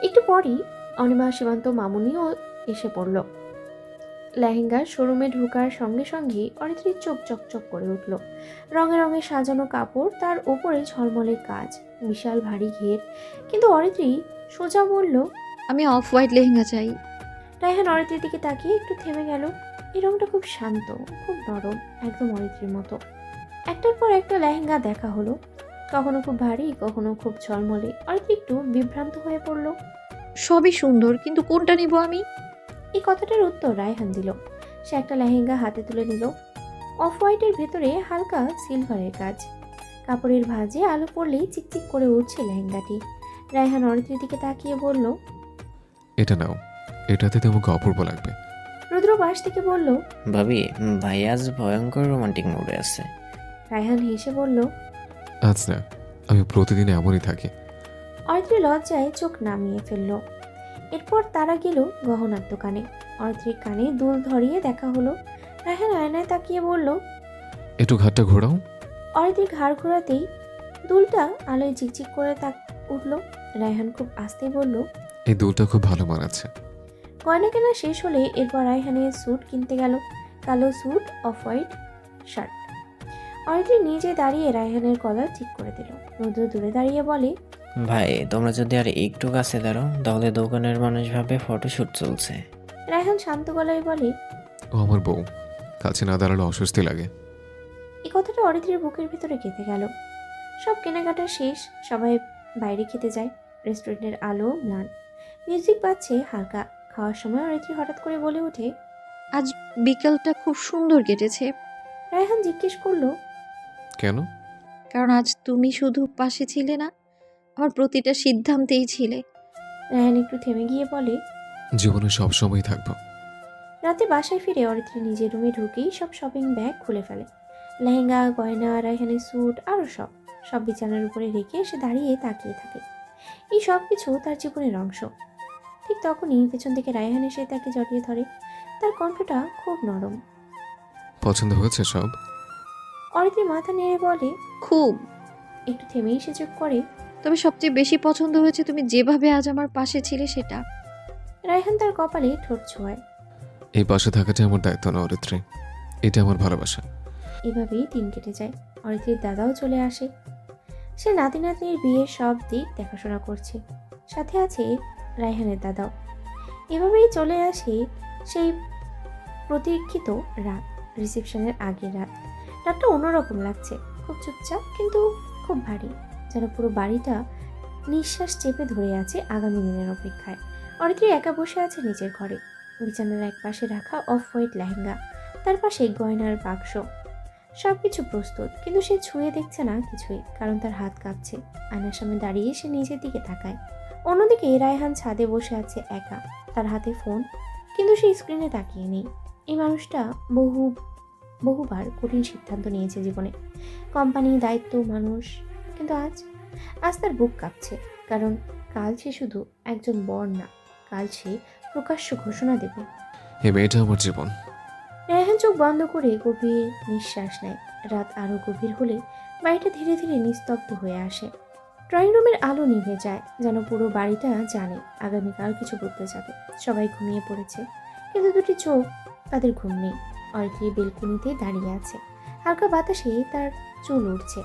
একটু পরই অনিমা, সীমান্ত, মামুনিও এসে পড়ল। লেহেঙ্গার শোরুমে ঢোকার সঙ্গে সঙ্গে অরিত্রির চোখ চকচক করে উঠল। রঙে রঙে সাজানো কাপড়, তার ওপরে ঝলমলে কাজ, বিশাল ভারী ঘের। কিন্তু অরিত্রি সোজা বলল, আমি অফ হোয়াইট লেহেঙ্গা চাই। রায়হান অরিত্রির দিকে তাকিয়ে একটু থেমে গেল। এই রংটা খুব শান্ত, খুব নরম, একদম অরিত্রির মতো। একটার পর একটা লেহেঙ্গা দেখা হলো, কখনো খুব ভারী, কখনো খুব ঝলমলে। অরিত্রি একটু বিভ্রান্ত হয়ে পড়ল। সবই সুন্দর, কিন্তু কোনটা নিব আমি? এই কথাটার উত্তর রায়হান দিল। সে একটা লেহেঙ্গা হাতে তুলে নিল। অফ হোয়াইটের ভেতরে হালকা সিলভারের কাজ, কাপড়ের ভাঁজে আলো পড়লেই চিকচিক করে উঠছে লেহেঙ্গাটি। রায়হান অরিত্রির দিকে তাকিয়ে বলল, এটা নাও, এটাতে তোমাকে অপূর্ব লাগবে। রুদ্র পাশ থেকে বলল। ভাবি, ভাই আজ ভয়ঙ্কর রোমান্টিক মুডে আছে। রায়হান হেসে বলল। আজ না, আমি প্রতিদিন এমনই থাকি। অরিত্রি লজ্জায় চোখ নামিয়ে ফেলল। এরপর তারা গেল গহনার দোকানে। অরিত্রির কানে দুল ধরিয়ে দেখা হলো। রায়হান আয়নায় তাকিয়ে বলল। একটু ঘাটটা ঘোরাও। অরিত্রির ঘাড় ঘোরাতেই দুলটা আলোয় ঝিকঝিক করে উঠল। রায়হান খুব আস্তে বলল। এই দুলটা খুব ভালো মানাচ্ছে। গয়না কেনা শেষ হলে এরপর রায়হানের স্যুট কিনতে গেল। কালো suit, off white shirt. Aritri নিজে দাঁড়িয়ে রায়হানের কলার ঠিক করে দিল। রুদ্র দূরে দাঁড়িয়ে বলে, ভাই, তোমরা যদি আর একটু কাছে দাঁড়াও তাহলে দোকানের মানুষ ভাবে ফটোশুট চলছে। রায়হান শান্ত গলায় বলে। ও আমার বউ, কাছে না দাঁড়ালে অস্বস্তি লাগে। এই কথাটা অরিত্রির বুকের ভিতরে গেঁথে গেল। সব কেনাকাটা শেষ, সবাই বাইরে খেতে যায়। রেস্টুরেন্টের আলো ম্লান, মিউজিক বাজছে হালকা। খাওয়ার সময় অরিত্রি হঠাৎ করে বলে ওঠে, আজ বিকেলটা খুব সুন্দর কেটেছে। রায়হান জিজ্ঞেস করলো, কেন? কারণ আজ তুমি শুধু পাশে ছিলে না, আমার প্রতিটা সিদ্ধান্তেই ছিলে। রায়হান একটু থেমে গিয়ে বলে, জীবনে সবসময় থাকবো। রাতে বাসায় ফিরে অরিত্রি নিজের রুমে ঢুকেই সব শপিং ব্যাগ খুলে ফেলে। লেহেঙ্গা, গয়না, রায়হানের স্যুট, আরও সব বিছানার উপরে রেখে সে দাঁড়িয়ে তাকিয়ে থাকে। এই সব কিছু তার জীবনের অংশ। ঠিক তখনই পেছন থেকে রায়হান এসে তাকে জড়িয়ে ধরে। তার কণ্ঠটা খুব নরম। পছন্দ হয়েছে সব? অরিত্রি মাথা নেড়ে বলে। খুব। একটু থেমেই সে চুপ করে। তবে সবচেয়ে বেশি পছন্দ হয়েছে তুমি যেভাবে আজ আমার পাশে ছিলে সেটা। রায়হান তার কপালে ঠোঁট ছোঁয়ায়। এই পাশে থাকাটা আমার দায়িত্ব না অরিত্রী, এটা আমার ভালোবাসা। এভাবেই দিন কেটে যায়। অরিত্রির দাদাও চলে আসে। সে নাতি নাতনির বিয়ের সব দিক দেখাশোনা করছে। সাথে আছে রায়হানের দাদাও। এভাবেই চলে আসে সেই প্রতীক্ষিত রাত, রিসেপশনের আগের রাত। রাতটা অন্যরকম লাগছে, খুব চুপচাপ কিন্তু খুব ভারী, যেন পুরো বাড়িটা নিঃশ্বাস চেপে ধরে আছে আগামী দিনের অপেক্ষায়। অরিত্রি একা বসে আছে নিজের ঘরে। বিছানার এক পাশে রাখা অফ হোয়াইট লেহেঙ্গা, তার পাশে গয়নার বাক্স। সব কিছু প্রস্তুত, কিন্তু সে ছুঁয়ে দেখছে না কিছুই, কারণ তার হাত কাঁপছে। আয়নার সামনে দাঁড়িয়ে সে নিজের দিকে তাকায়। অন্যদিকে রায়হান ছাদে বসে আছে একা, তার হাতে ফোন, কিন্তু সে স্ক্রিনে তাকিয়ে নেই। এই মানুষটা বহুবার কঠিন সিদ্ধান্ত নিয়েছে জীবনে, কোম্পানি, দায়িত্ব, মানুষ, কিন্তু আজ তার বুক কাঁপছে। কারণ কাল সে শুধু একজন বর না, কাল সে প্রকাশ্য ঘোষণা দেবে। এই মেয়েটা আমার জীবন। রায়হান চোখ বন্ধ করে গভীর নিঃশ্বাস নেয়। রাত আরো গভীর হলে বাড়িটা ধীরে ধীরে নিস্তব্ধ হয়ে আসে। ড্রয়িং রুমের আলো নিভে যায়, যেন পুরো বাড়িটা জানে আগামীকাল কিছু করতে যাবে। সবাই ঘুমিয়ে পড়েছে, কিন্তু দুটি চোখ, তাদের ঘুম নেই। অরিত্রি বেলকুনিতে দাঁড়িয়ে আছে, হালকা বাতাসে তার চুল উঠছে।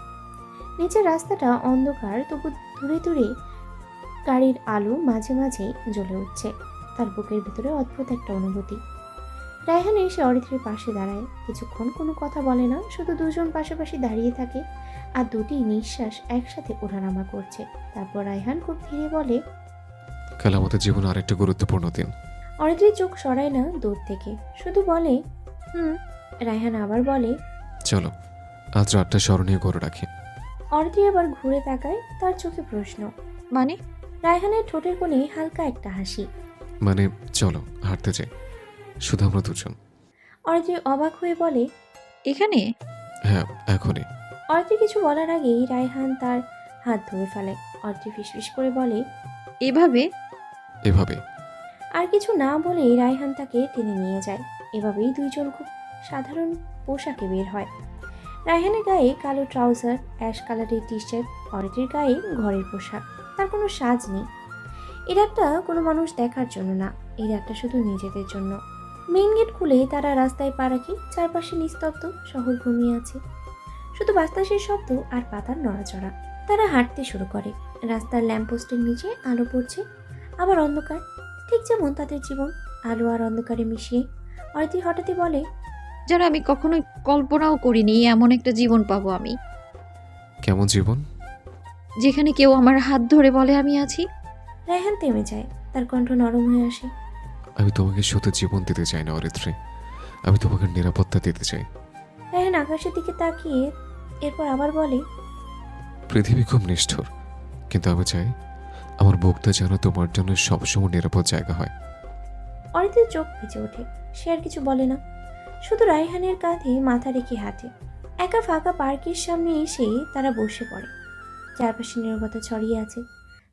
নিচের রাস্তাটা অন্ধকার, তবু দূরে দূরে গাড়ির আলো মাঝে মাঝে জ্বলে উঠছে। তার বুকের ভিতরে অদ্ভুত একটা অনুভূতি। রায়হান এসে অরিত্রির পাশে দাঁড়ায়। কিছুক্ষণ কোনো কথা বলে না, শুধু দুজন পাশাপাশি দাঁড়িয়ে থাকে, আর দুটি নিঃশ্বাস একসাথে ওঠানামা করছে। তারপর রায়হান খুব ধীরে বলে, কাল আমাদের জীবনে আরেকটা গুরুত্বপূর্ণ দিন। অরিত্রি চোখ সরায় না দূর থেকে, শুধু বলে, হুম। রায়হান আবার বলে, চলো আজ রাতটা স্মরণীয় করে রাখি। অরিত্রি আবার ঘুরে তাকায়, তার চোখে প্রশ্ন। মানে? রায়হানের ঠোঁটের কোণে হালকা একটা হাসি। মানে চলো হাঁটতে যাই, শুধু আমরা দুজন। অরিত্রি অবাক হয়ে বলে, এখানে? হ্যাঁ, এখনই। অরিত্রি কিছু বলার আগেই রায়হান তার হাত ধরে ফেলে। অরিত্রী ফিসফিস করে বলে, এভাবে এভাবে আর কিছু না বলেই রায়হান তাকে টেনে নিয়ে যায়। এভাবেই দুইজন খুব সাধারণ পোশাকে বের হয়। রায়হানের গায়ে কালো ট্রাউজার, অ্যাশ কালারের টি শার্ট, অরিত্রীর গায়ে ঘরের পোশাক। তার কোনো সাজ নেই। এর একটা কোনো মানুষ দেখার জন্য না, এর একটা শুধু নিজেদের জন্য। মেইন গেট খুলে তারা রাস্তায় পা রাখে। চারপাশে নিস্তব্ধ, শহর ঘুমিয়ে আছে, শুধু বাতাসের শব্দ আর পাতার নড়াচড়া। তারা হাঁটতে শুরু করে। রাস্তার ল্যাম্পপোস্টের নিচে আলো পড়ছে, আবার অন্ধকার, ঠিক যেমন তাদের জীবন, আলো আর অন্ধকারে মিশিয়ে। অরিত্রী হঠাৎই বলে, যেন আমি কখনোই কল্পনাও করিনি এমন একটা জীবন পাবো আমি, কেমন জীবন? যেখানে কেউ আমার হাত ধরে বলে আমি আছি। রায়হান থেমে যায়, তার কণ্ঠ নরম হয়ে আসে। আমি তোমাকে শুধু জীবন দিতে চাই না অরিত্রী, আমি তোমাকে নিরাপত্তা দিতে চাই। রায়হান আকাশের দিকে তাকিয়ে এরপর আবার বলে, পৃথিবী খুব নিষ্ঠুর, কিন্তু আমি চাই আমার বুকটা যেন তোমার জন্য সবসময় নিরাপদ জায়গা হয়। অরিত্রীর চোখ ভিজে ওঠে। সে আর কিছু বলে না, শুধু রায়হানের কাঁধে মাথা রেখে হাঁটে। একা ফাঁকা পার্কের সামনে এসে তারা বসে পড়ে। চারপাশে নীরবতা ছড়িয়ে আছে।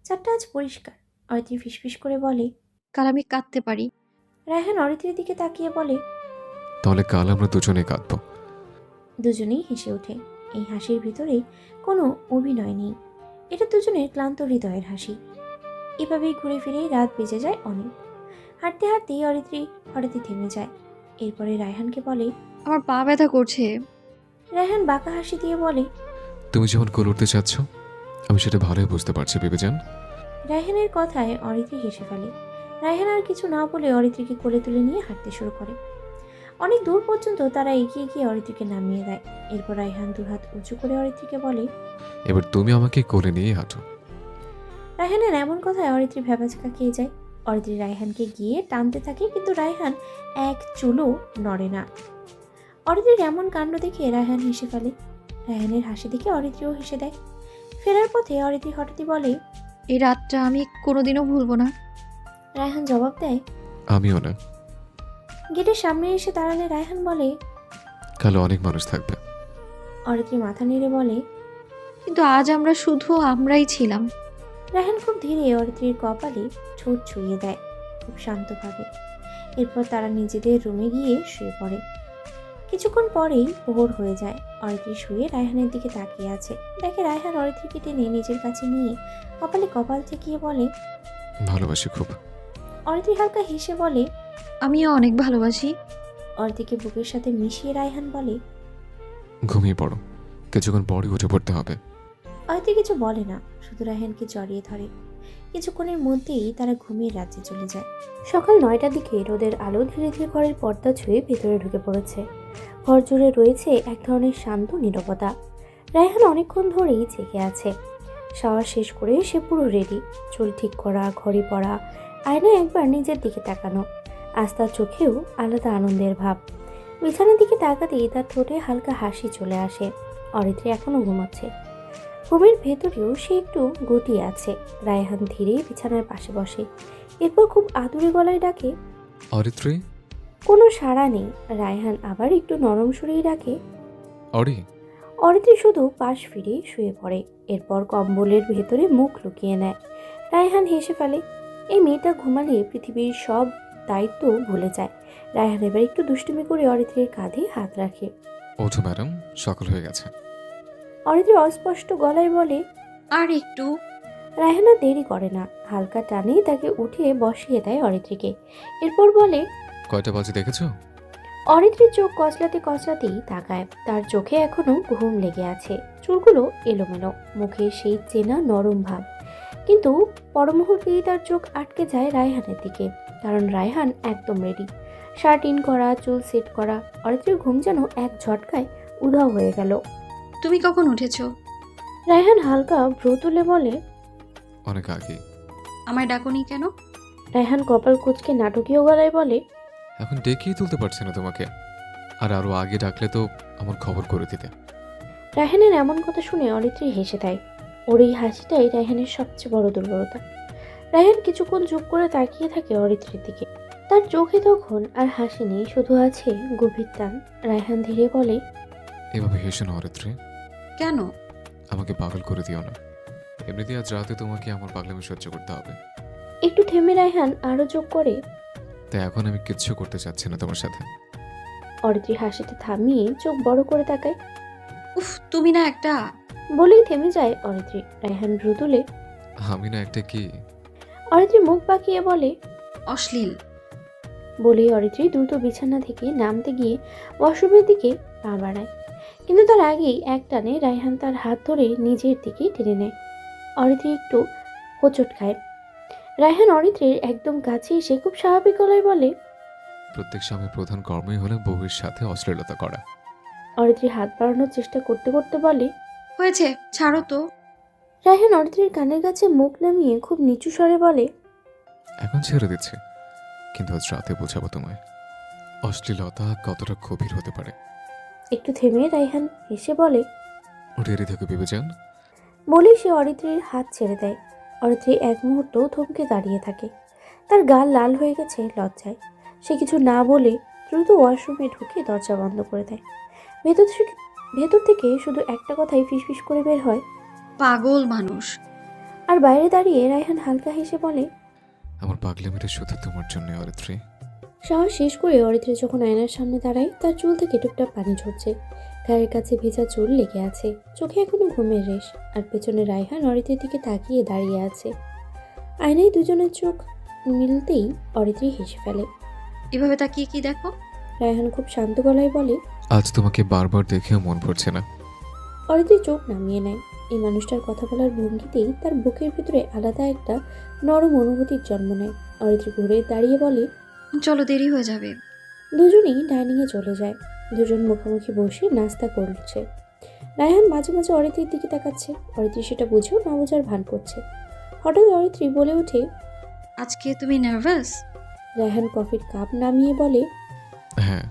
চারটা আজ পরিষ্কার। অরিত্রী ফিসফিস করে বলে, কাল আমি কাঁদতে পারি। রায়হান অরিত্রীর দিকে তাকিয়ে বলে, তাহলে কাল আমরা দুজনে কাঁদবো। দুজনেই হেসে ওঠে। এই হাসির ভিতরে কোনো অভিনয় নেই, এটা দুজনের ক্লান্ত হৃদয়ের হাসি। এভাবেই ঘুরে ফিরে রাত বেজে যায় অনেক। হাঁটতে হাঁটতেই অরিত্রী হঠাৎই থেমে যায়। এরপরে রায়হানকে বলে, আমার পা ব্যথা করছে। রায়হান বাঁকা হাসি দিয়ে বলে, তুমি যেমন কোল উঠতে চাচ্ছ আমি সেটা ভালোই বুঝতে পারছি বিবেজান। রায়হানের কথায় অরিত্রী হেসে ফেলে। রায়হান আর কিছু না বলে অরিত্রীকে কোলে তুলে নিয়ে হাঁটতে শুরু করে। অনেক দূর পর্যন্ত তারা এগিয়ে গিয়ে অরিত্রীকে নামিয়ে দেয়। এরপর রায়হান দুহাত উঁচু করে অরিত্রীকে বলে, এবার তুমি আমাকে কোলে নিয়ে হাঁটো। রায়হানের এমন কথায় অরিত্রী ভ্যাবাচকা খেয়ে যায়। অরিত্রী রায়হানকে গিয়ে টানতে থাকে, কিন্তু রায়হান এক চুলও নড়ে না। অরিত্রীর এমন কাণ্ড দেখে রায়হান হেসে ফেলে। রায়হানের হাসি দেখে অরিত্রীও হেসে দেয়। ফেরার পথে অরিত্রী হঠাৎই বলে, এই রাতটা আমি কোনোদিনও ভুলবো না। রায়হান জবাব দেয়, আমিও না। গেটের সামনে এসে দাঁড়ালে রায়হান বলে, কাল অনেক মানুষ থাকবে। অরিত্রী মাথা নেড়ে বলে, কিন্তু আজ আমরা শুধু আমরাই ছিলাম। রায়হান খুব ধীরে অরিত্রীর কপালে ঠোঁট ছুঁয়ে দেয়, খুব শান্তভাবে। এরপর তারা নিজেদের রুমে গিয়ে শুয়ে পড়ে। কিছুক্ষণ পরেই ভোর হয়ে যায়। অরিত্রী শুয়ে রায়হানের দিকে তাকিয়ে আছে। দেখে রায়হান অরিত্রীকে টেনে নিজের কাছে নিয়ে কপালে কপাল ঠেকিয়ে বলে, ভালোবাসি খুব। অরিত্রী হালকা হেসে বলে, আমিও অনেক ভালোবাসি। অরিত্রীকে বুকের সাথে মিশিয়ে রায়হান বলে, ঘুমিয়ে পড়ো, কিছুক্ষণ পরে উঠে পড়তে হবে। অরিত্রী কিছু বলে না, শুধু রায়হানকে জড়িয়ে ধরে। কিছুক্ষণের মধ্যেই তারা ঘুমিয়ে রাজ্যে চলে যায়। সকাল 9টার দিকে রোদের আলো ধীরে ধীরে ঘরের পর্দা ছুঁয়ে ভেতরে ঢুকে পড়েছে। ঘর জুড়ে রয়েছে এক ধরনের শান্ত নীরবতা। রায়হান অনেকক্ষণ ধরেই জেগে আছে। শাওয়ার শেষ করে সে পুরো রেডি, চুল ঠিক করা, ঘড়ি পরা, আয়নায় একবার নিজের দিকে তাকানো। আজ তার চোখেও আলাদা আনন্দের ভাব। বিছানার দিকে তাকাতেই তার ঠোঁটে হালকা হাসি চলে আসে। অরিত্রী এখনো ঘুমাচ্ছে। ঘুমের ভেতরেও সে একটু গুটিয়ে আছে। রায়হান ধীরে বিছানার পাশে বসে। এরপর খুব আদুরে গলায় ডাকে, অরিত্রী। কোনো সাড়া নেই। রায়হান আবার একটু নরম সুরেই ডাকে, অরি। অরিত্রী শুধু পাশ ফিরে শুয়ে পড়ে। এরপর কম্বলের ভেতরে মুখ লুকিয়ে নেয়। রায়হান হেসে ফেলে। এই মেয়েটা ঘুমালে পৃথিবীর সব দায়িত্ব ভুলে যায়। রায়হান এবার একটু দুষ্টুমি করে অরিত্রীর কাঁধে হাত রাখে। ওঠো ম্যাডাম, সকাল হয়ে গেছে। অরিত্রী অস্পষ্ট গলায় বলে, আর একটু। রায়হান আর দেরি করে না, হালকা টানেই তাকে উঠিয়ে বসিয়ে দেয় অরিত্রীকে। এরপর বলে, কয়টা বাজে দেখেছো? অরিত্রীর চোখ কচলাতে কচলাতেই তাকায়। তার চোখে এখনো ঘুম লেগে আছে, চুলগুলো এলোমেলো, মুখে সেই চেনা নরম ভাব। কিন্তু পরমুহূর্তেই তার চোখ আটকে যায় রায়হানের দিকে, কারণ রায়হান একদম রেডি, শার্ট ইন করা, চুল সেট করা। অরিত্রীর ঘুম যেন এক ঝটকায় উধাও হয়ে গেল। তুমি কখন উঠেছো? রায়হান হালকা ভ্রু তুলে বলে, অনেক আগে। আমায় ডাকোনি কেন? রায়হান কপাল কুঁচকে নাটকীয় গলায় বলে, এখন ডেকেই তুলতে পারছি না তোমাকে, আর আরো আগে ডাকলে তো আমার খবর করে দিতে। রায়হানের এমন কথা শুনে অরিত্রী হেসে দেয়। ওর এই হাসিটাই রায়হানের সবচেয়ে বড় দুর্বলতা। রায়হান কিছুক্ষণ চুপ করে তাকিয়ে থাকে অরিত্রীর দিকে। তার চোখে তখন আর হাসি নেই, শুধু আছে গভীর টান। রায়হান ধীরে বলে, এভাবে হেসে না অরিত্রী, কেন? আমাকে পাগল করে দিও না। এমনিতেই আজ রাতে তোমাকে আমার পাগলামি সহ্য করতে হবে। একটু থেমে রায়হান আরও যোগ করে, তাই এখন আমি কিচ্ছু করতে চাচ্ছি না তোমার সাথে। অরিত্রী হাসিটা থামিয়ে চোখ বড় করে তাকায়। উফ, তুমি না একটা। বলেই থেমে যায় অরিত্রী। রায়হান ভ্রু তুলে। আমি না একটা কি? অরিত্রী মুখ বাঁকিয়ে বলে। অশ্লীল। বলেই অরিত্রী দ্রুত বিছানা থেকে নামতে গিয়ে ওয়াশরুমের দিকে পা বাড়ায়, কিন্তু তার আগেই এক টানে রায়হান তার হাত ধরে নিজের দিকে টেনে নেয়। অরিত্রী একটু হোঁচট খায়। রায়হান অরিত্রীর একদম কাছে এসে খুব স্বাভাবিক গলায় বলে। প্রত্যেক স্বামীর প্রধান কর্মই হলো বউয়ের সাথে অশ্লীলতা করা। অরিত্রী হাত বাড়ানোর চেষ্টা করতে করতে বলে। হয়েছে, ছাড়ো তো। রায়হান অরিত্রীর কানের কাছে মুখ নামিয়ে খুব নিচু স্বরে বলে। এখন ছেড়ে দিচ্ছি, কিন্তু আজ রাতে বোঝাবো তোমায় অশ্লীলতা কতটা গভীর হতে পারে। একটু থেমে রায়হান হেসে বলে। রেডি থেকে ভেবে যান। বলেই সে অরিত্রীর হাত ছেড়ে দেয়। অরিত্রী এক মুহূর্ত থমকে দাঁড়িয়ে থাকে। তার গাল লাল হয়ে গেছে লজ্জায়। সে কিছু না বলে দ্রুত ওয়াশরুমে ঢুকে দরজা বন্ধ করে দেয়। ভেতর থেকে শুধু একটা কথাই ফিসফিস করে বের হয়। পাগল মানুষ। আর বাইরে দাঁড়িয়ে রায়হান হালকা হেসে বলে। আমার পাগলামিটা শুধু তোমার জন্য অরিত্রী। সাহস শেষ করে অরিত্রী যখন আয়নার সামনে দাঁড়ায়, তার চুল থেকে টুপটাপ পানি ঝরছে। গায়ের কাছে ভেজা চুল লেগে আছে, চোখে এখনো ঘুমের রেশ। আর পেছনে রায়হান অরিত্রীর দিকে তাকিয়ে দাঁড়িয়ে আছে। আয়নায় দুজনের চোখ মিলতেই অরিত্রী হেসে ফেলে। এভাবে তাকিয়ে কি দেখো? রায়হান খুব শান্ত গলায় বলে। আজ তোমাকে বারবার দেখেও মন ভরছে না। অরিত্রী চোখ নামিয়ে নেয়। এই মানুষটার কথা বলার ভঙ্গিতেই তার বুকের ভিতরে আলাদা একটা নরম অনুভূতির জন্ম নেয়। অরিত্রী ঘুরে দাঁড়িয়ে বলে। চলো, দেরি হয়ে যাবে। দুজনেই ডাইনিংয়ে চলে যায়। দুজন মুখোমুখি বসে নাস্তা করছে। রায়হান মাঝে মাঝে অরিত্রীর দিকে তাকাচ্ছে। অরিত্রী সেটা বুঝেও না বোঝার ভান করছে। হঠাৎ অরিত্রী বলে ওঠে। আজকে তুমি নার্ভাস? রায়হান কফির কাপ নামিয়ে বলে। হ্যাঁ।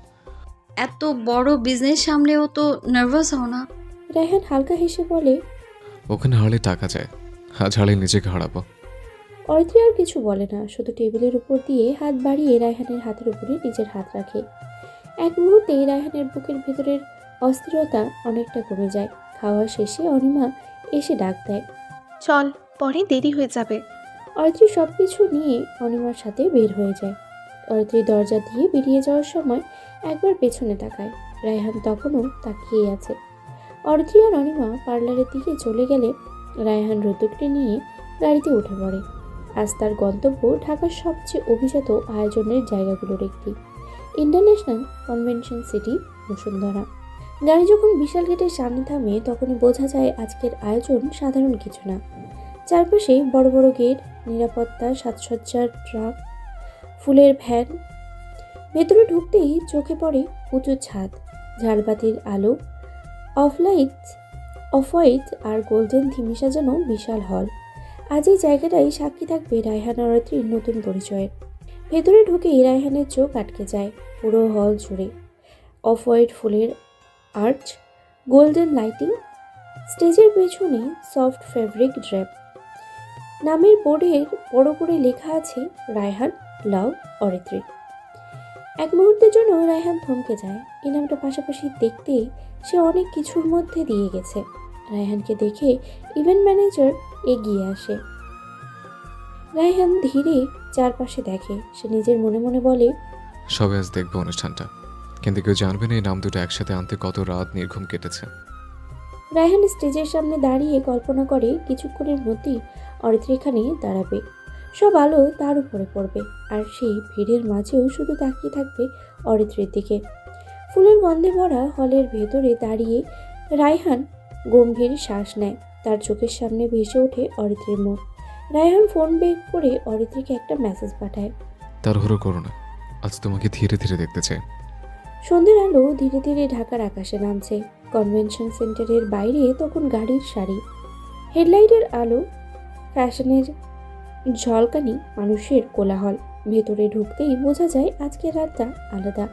এত বড় বিজনেস সামলেও তো নার্ভাস হও না? রায়হান হালকা হেসে বলে। ওখানে হারলে টাকা যায়, আজ হারলে নিজেকে হারাবো। অরিত্রী আর কিছু বলে না, শুধু টেবিলের উপর দিয়ে হাত বাড়িয়ে রায়হানের হাতের উপরে নিজের হাত রাখে। এক মুহূর্তেই রায়হানের বুকের ভেতরের অস্থিরতা অনেকটা কমে যায়। খাওয়া শেষে অনিমা এসে ডাক দেয়। চল, পরে দেরি হয়ে যাবে। অরিত্রী সব কিছু নিয়ে অনিমার সাথে বের হয়ে যায়। অরিত্রী দরজা দিয়ে বেরিয়ে যাওয়ার সময় একবার পেছনে তাকায়। রায়হান তখনও তাকিয়েই আছে। অরিত্রী আর অনিমা পার্লারের দিকে চলে গেলে রায়হান রতুকটি নিয়ে গাড়িতে উঠে পড়ে। আজ তার গন্তব্য ঢাকার সবচেয়ে অভিজাত আয়োজনের জায়গাগুলোর একটি, ইন্টারন্যাশনাল কনভেনশন সিটি বসুন্ধরা। গাড়ি যখন বিশাল গেটের সামনে থামে, তখনই বোঝা যায় আজকের আয়োজন সাধারণ কিছু না। চারপাশে বড় বড় গেট, নিরাপত্তা, সাজসজ্জার ট্রাক, ফুলের ভ্যান। ভেতরে ঢুকতেই চোখে পড়ে উঁচু ছাদ, ঝাড়বাতির আলো, অফ হোয়াইট আর গোল্ডেন থিমে সাজানো বিশাল হল। আজ এই জায়গাটাই সাক্ষী থাকবে রায়হান অরিত্রীর নতুন পরিচয়ের। ভেতরে ঢুকেই রায়হানের চোখ আটকে যায় পুরো হল জুড়ে। অফ হোয়াইট ফুলের আর্চ, গোল্ডেন লাইটিং, স্টেজের পেছনে সফট ফ্যাব্রিক ড্রেপ। নামের বোর্ডের বড় করে লেখা আছে রায়হান লাভ অরিত্রী। এক মুহূর্তের জন্য রায়হান থমকে যায়। এই নামটা পাশাপাশি দেখতেই সে অনেক কিছুর মধ্যে দিয়ে গেছে। রায়হানকে দেখে ইভেন্ট ম্যানেজার এগিয়ে আসে। রায়হান ধীরে চারপাশে দেখে। সে নিজের মনে মনে বলে। সবাই আজ দেখবো অনুষ্ঠানটা, কিন্তু কেউ জানবে না এই নাম দুটো একসাথে আনতে কত রাত নির্ঘুম কেটেছে। রায়হান স্টেজের সামনে দাঁড়িয়ে কল্পনা করে কিছুক্ষণের মধ্যেই অরিত্রী এখানে দাঁড়াবে। সব আলো তার উপরে পড়বে, আর সেই ভিড়ের মাঝেও শুধু তাকিয়ে থাকবে অরিত্রীর দিকে। ফুলের গন্ধে ভরা হলের ভেতরে দাঁড়িয়ে রায়হান গম্ভীর শ্বাস নেয়। তার চোখের সামনে ভেসে ওঠে অরিত্রীর মুখ। রায়হান ফোন বের করে অরিত্রীকে একটা মেসেজ পাঠায়। তাড়াহুড়ো করো না, আজ তোমাকে ধীরে ধীরে দেখতে চাই। সন্ধ্যের আলো ধীরে ধীরে ঢাকার আকাশে নামছে। কনভেনশন সেন্টারের বাইরে তখন গাড়ির সারি, হেডলাইটের আলো, ফ্যাশনের ঝলকানি, মানুষের কোলাহল। ভেতরে ঢুকতেই বোঝা যায় আজকের রাতটা আলাদা।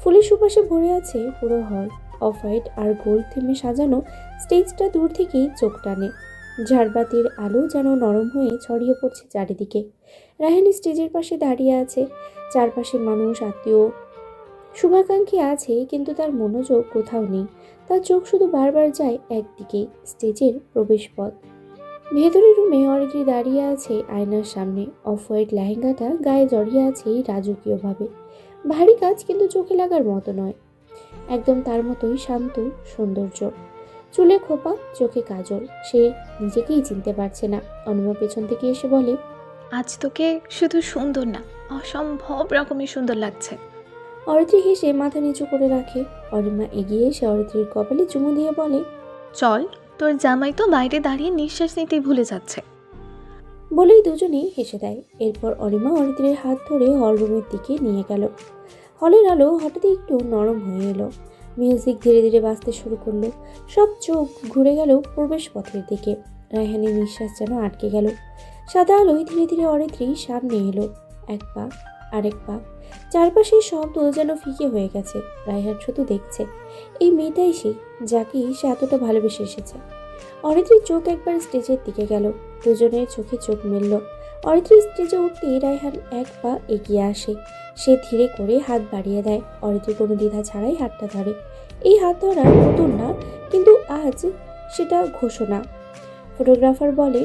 ফুলের সুবাসে ভরে আছে পুরো হল। অফ হোয়াইট আর গোল্ড থিমে সাজানো স্টেজটা দূর থেকেই চোখ টানে। ঝাড়বাতির আলো যেন নরম হয়ে ছড়িয়ে পড়ছে চারিদিকে। রায়হান স্টেজের পাশে দাঁড়িয়ে আছে। চারপাশে মানুষ, আত্মীয়, শুভাকাঙ্ক্ষী আছে, কিন্তু তার মনোযোগ কোথাও নেই। তার চোখ শুধু বারবার যায় একদিকে, স্টেজের প্রবেশপথ। ভেতরের রুমে অরিত্রী দাঁড়িয়ে আছে আয়নার সামনে। অফ হোয়াইট লেহেঙ্গাটা গায়ে জড়িয়ে আছে রাজকীয়ভাবে। ভারী কাজ, কিন্তু চোখে লাগার মতো নয়। একদম তার মতোই শান্ত সৌন্দর্য। চুলে খোপা, চোখে কাজল। সে নিজেকেই চিনতে পারছে না। অনিমা পেছন থেকে এসে বলে, আজ তোকে শুধু সুন্দর না, অসম্ভব রকমের সুন্দর লাগছে। অরিত্রী হেসে মাথা নিচু করে রাখে। অনিমা এগিয়ে এসে অরিত্রীর কপালে চুমু দিয়ে বলে, চল, তোর জামাই তো বাইরে দাঁড়িয়ে নিঃশ্বাস নিতেই ভুলে যাচ্ছে। বলেই দুজনেই হেসে দেয়। এরপর অনিমা অরিত্রীর হাত ধরে হল রুমের দিকে নিয়ে গেল। হলের আলো হঠাৎই একটু নরম হয়ে এলো। মিউজিক ধীরে ধীরে বাজতে শুরু করলো। সব চোখ ঘুরে গেল প্রবেশ পথের দিকে। রায়হানের নিঃশ্বাস যেন আটকে গেল। সাদা আলোয় ধীরে ধীরে অরিত্রী সামনে এলো। এক পা, আরেক পা। চারপাশের শব্দ যেন ফিকে হয়ে গেছে। রায়হান শুধু দেখছে, এই মেয়েটাই সেই, যাকে সে এতটা ভালোবেসে এসেছে। অরিত্রীর চোখ একবার স্টেজের দিকে গেল। দুজনের চোখে চোখ মিলল। অরিত্রী স্টেজে উঠতেই রায়হান এক পা এগিয়ে আসে। সে ধীরে করে হাত বাড়িয়ে দেয়। অরিত্রী কোনো দ্বিধা ছাড়াই হাতটা ধরে। এই হাত ধরা নতুন না, কিন্তু আজ সেটা ঘোষণা। ফটোগ্রাফার বলে,